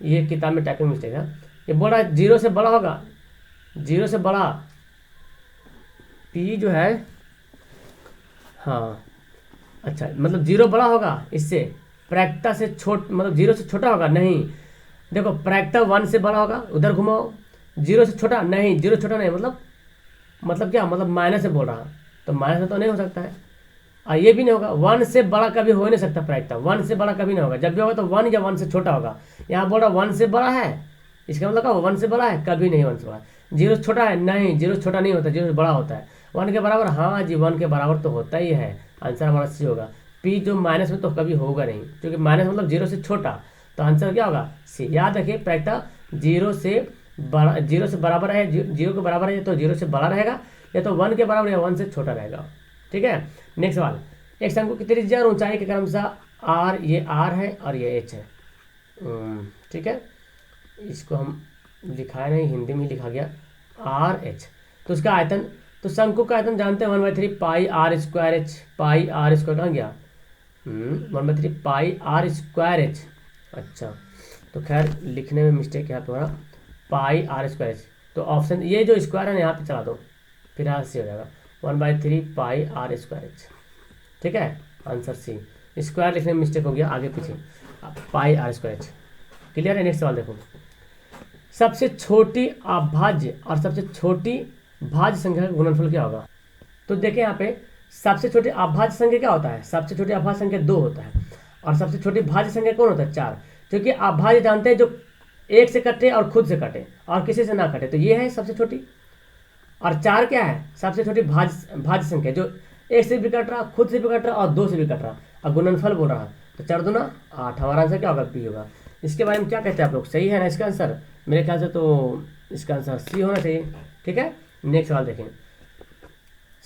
ये किताब में टाइपिंग मिस्टेक है, ये बोल रहा है 0 से बड़ा होगा, 0 से बड़ा P जो है, हाँ अच्छा मतलब 0 बड़ा होगा इससे, प्रायिकता से मतलब 0 से छोटा होगा, नहीं देखो प्रायिकता 1 से बड़ा होगा, उधर घुमाओ, 0 से छोटा नहीं, 0 छोटा नहीं, मतलब क्या, मतलब माइनस से बोल रहा, तो माइनस से तो नहीं हो सकता है, और ये भी नहीं होगा, 1 से बड़ा कभी हो नहीं सकता, प्रायिकता 1 से बड़ा कभी नहीं होगा, जब भी होगा तो 1 या 1 से छोटा होगा, यहाँ बोल रहा 1 से बड़ा है, इसका मतलब क्या, 1 से बड़ा है, कभी नहीं 1 से बड़ा, 0 से छोटा है, नहीं 0 से छोटा नहीं होता, 0 से बड़ा होता है, 1 के बराबर, हाँ जी 1 के बराबर तो होता ही है, आंसर हमारा सी होगा। पी जो माइनस में तो कभी होगा नहीं, क्योंकि माइनस मतलब जीरो से छोटा, तो आंसर क्या होगा सी। याद रखिए प्रायतः जीरो से बराबर है, जीरो के बराबर है तो जीरो से बड़ा रहेगा, या तो 1 के बराबर या 1 से छोटा रहेगा। ठीक है, नेक्स्ट सवाल, एक शंकु की त्रिज्या और ऊंचाई के क्रमशः आर, ये आर है और ये एच है। ठीक है, इसको हम लिखा नहीं, हिंदी में लिखा गया आर एच। तो उसका आयतन, तो शंकु का आयतन जानते हैं 1/3 pi r square h. Pi r square कहाँ गया, 1/3 पाई आर स्क्वायर एच। अच्छा, तो खैर लिखने में मिस्टेक यहाँ पे हो रहा, पाई आर स्क्वायर एच। तो ऑप्शन ये जो स्क्वायर है यहाँ पे चला दो, फिर यहाँ से हो जाएगा 1/3 पाई आर स्क्वायर एच। ठीक है, आंसर सी। स्क्वायर लिखने में मिस्टेक हो गया आगे पीछे, पाई आर स्क्वायर एच। क्लियर है। नेक्स्ट सवाल देखो, सबसे छोटी अभाज्य और सबसे छोटी भाज्य संख्या का गुणनफल क्या होगा। तो देखें यहाँ पे सबसे छोटी अभाज्य संख्या क्या होता है, सबसे छोटी अभाज्य संख्या 2 होता है, और सबसे छोटी भाज्य संख्या कौन होता है 4। क्योंकि अभाज्य जानते हैं जो एक से कटे और खुद से कटे और किसी से ना कटे, तो ये है सबसे छोटी। और 4 क्या है, सबसे छोटी भाज्य संख्या जो एक से भी कट रहा, खुद से भी कट रहा और 2 से भी कट रहा, और गुणनफल बोल रहा। तो 4 दूना 8, हमारा आंसर क्या होगा बी होगा। इसके बारे में क्या कहते हैं आप लोग, सही है ना इसका आंसर, मेरे ख्याल से तो इसका आंसर सी होना चाहिए। ठीक है, नेक्स्ट सवाल देखें।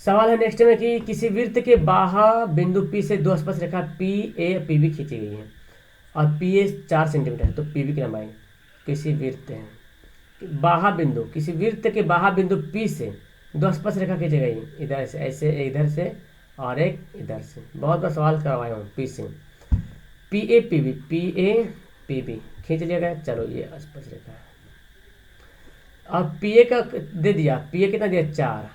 सवाल है नेक्स्ट में कि किसी वृत्त के बाह्य बिंदु पी से 2 स्पर्श रेखा पी ए पी बी खींची गई है, और पी ए 4 सेंटीमीटर है, तो पी बी की लंबाई किसी वृत्त है बाह्य बिंदु, किसी वृत्त के बाह्य बिंदु पी से 2 स्पर्श रेखा खींची गई, इधर से ऐसे, इधर से और एक इधर से। बहुत बार सवाल करवाया हूँ पी से, P A P B, P A P B खींच लिया गया। चलो ये स्पर्श रेखा है, और पी ए का दे दिया, पी ए कितना दिया 4,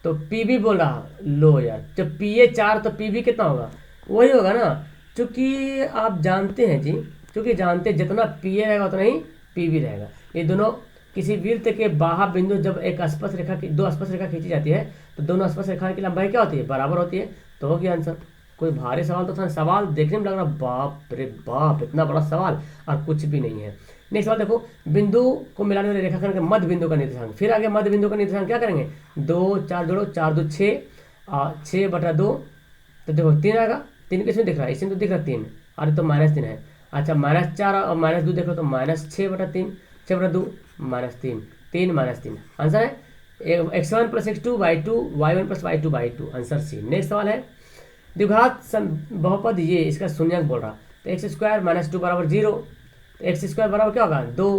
तो पी बी बोल रहा लो यार, जब पी ए 4 तो पी बी कितना होगा, वही होगा ना। क्योंकि आप जानते हैं जी, क्योंकि जानते हैं जितना पी ए रहेगा उतना ही पी बी रहेगा। ये दोनों किसी वृत्त के बाह्य बिंदु जब एक स्पर्श रेखा की 2 स्पर्श रेखा खींची जाती है, तो दोनों स्पर्श रेखा की लंबाई क्या होती है, बराबर होती है। तो हो गया आंसर। कोई भारी सवाल तो था, सवाल देखने में लग रहा बाप रे बाप इतना बड़ा सवाल, और कुछ भी नहीं है। नेक्स्ट सवाल देखो, बिंदु को मिलाने वाले रेखाखंड के मध्य बिंदु का निर्देशांक। फिर आगे मध्य बिंदु का निर्देशांक क्या करेंगे, 2 4 जोड़ो, 4 2 6, 6/2, तो देखो 3 आएगा। 3 किसमें दिख रहा है, इसमें तो दिख रहा है 3, अरे तो -3 है। अच्छा -4 और -2 देखो तो -6/3, 6/2 -3, 3 -3 आंसर है। x1 + x2/2, y1 + y2/2, answer C. Next सवाल है, द्विघात बहुपद ये इसका शून्यक बोल रहा, तो x² - 2 = 0, तो x² बराबर क्या होगा 2,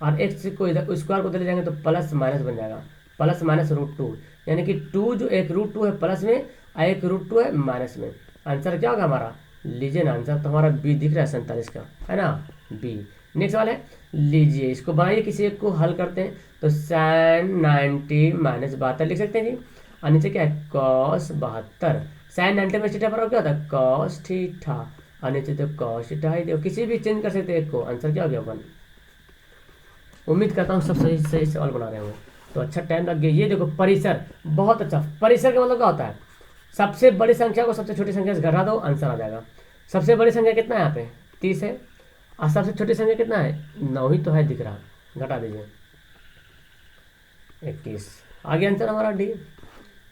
और x को इधर स्क्वायर को ले जाएंगे तो प्लस माइनस बन जाएगा, प्लस माइनस √2, यानी कि 2 जो एक √2 है प्लस में और एक √2 है माइनस में। आंसर क्या होगा हमारा, लीजिए ना आंसर तो हमारा बी दिख रहा है 47 का, है ना बी। नेक्स्ट सवाल है, लीजिए इसको बनाइए, किसी एक को हल करते हैं। तो sin 90 - 72 लिख सकते हैं जी, और नीचे क्या है cos 72, sin 90 में थीटा बराबर क्या होता है cos थीटा, और नीचे तो cos थीटा ही दो, किसी भी चेंज कर सकते हैं एक को। आंसर क्या हो गया 1। उम्मीद करता हूँ सब सही सही सवाल बना रहे होंगे, तो अच्छा टाइम लग गया। ये देखो परिसर, बहुत अच्छा। परिसर का मतलब क्या होता है, सबसे बड़ी संख्या को सबसे छोटी संख्या से घटा दो, आंसर आ जाएगा। सबसे बड़ी संख्या कितना है यहाँ पे 30 है, और सबसे छोटी संख्या कितना है 9 ही तो है दिख रहा, घटा दीजिए 21, आगे आंसर हमारा डी।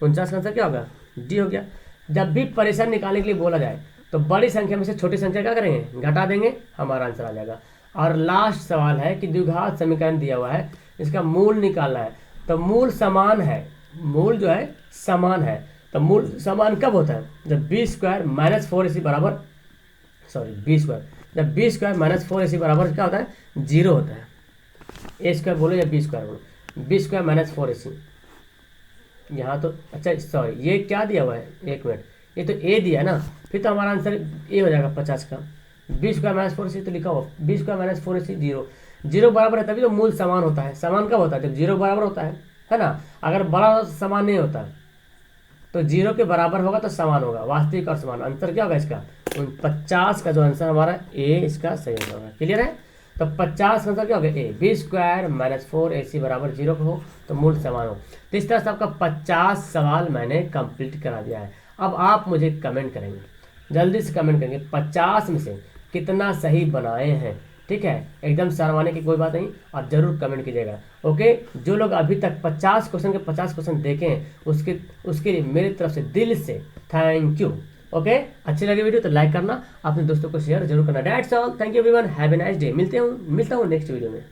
49 का आंसर क्या होगा डी हो गया। जब भी परिसर निकालने के लिए बोला जाए तो बड़ी संख्या में से छोटी संख्या क्या करेंगे, घटा देंगे, हमारा आंसर आ जाएगा। और लास्ट सवाल है कि द्विघात समीकरण दिया हुआ है, इसका मूल निकालना है। तो मूल समान है, मूल जो है समान है, तो मूल समान कब होता है, जब b² - 4ac बराबर, सॉरी b², जब b² - 4ac बराबर क्या होता है 0 होता है। a² बोलो या b² बोलो, b² - 4ac, यहाँ तो अच्छा सॉरी ये क्या दिया हुआ है, एक मिनट, ये तो a दिया है ना, फिर तो हमारा आंसर a हो जाएगा 50 का। b² - 4ac तो लिखा हुआ, b² - 4ac 0, 0 बराबर है तभी तो मूल समान होता है। समान कब होता है, जब 0 बराबर होता है ना। अगर बड़ा समान नहीं होता तो 0 के बराबर होगा तो समान होगा, वास्तविक और समान। आंसर क्या होगा इसका 50 का जो आंसर हमारा ए इसका सही होगा। क्लियर है, तो 50 का आंसर क्या होगा ए, b² - 4ac बराबर 0 हो तो मूल समान हो। तो इस तरह से आपका 50 सवाल मैंने कंप्लीट करा दिया है। अब आप मुझे कमेंट करेंगे, जल्दी से कमेंट करेंगे 50 में से कितना सही बनाए हैं। ठीक है, एकदम शर्माने की कोई बात नहीं, आप जरूर कमेंट कीजिएगा। ओके, जो लोग अभी तक 50 क्वेश्चन के 50 क्वेश्चन देखे हैं उसके लिए मेरी तरफ से दिल से थैंक यू। ओके, अच्छी लगी वीडियो तो लाइक करना, अपने दोस्तों को शेयर जरूर करना। That's all, thank you everyone, have a nice day. मिलता हूँ नेक्स्ट वीडियो में।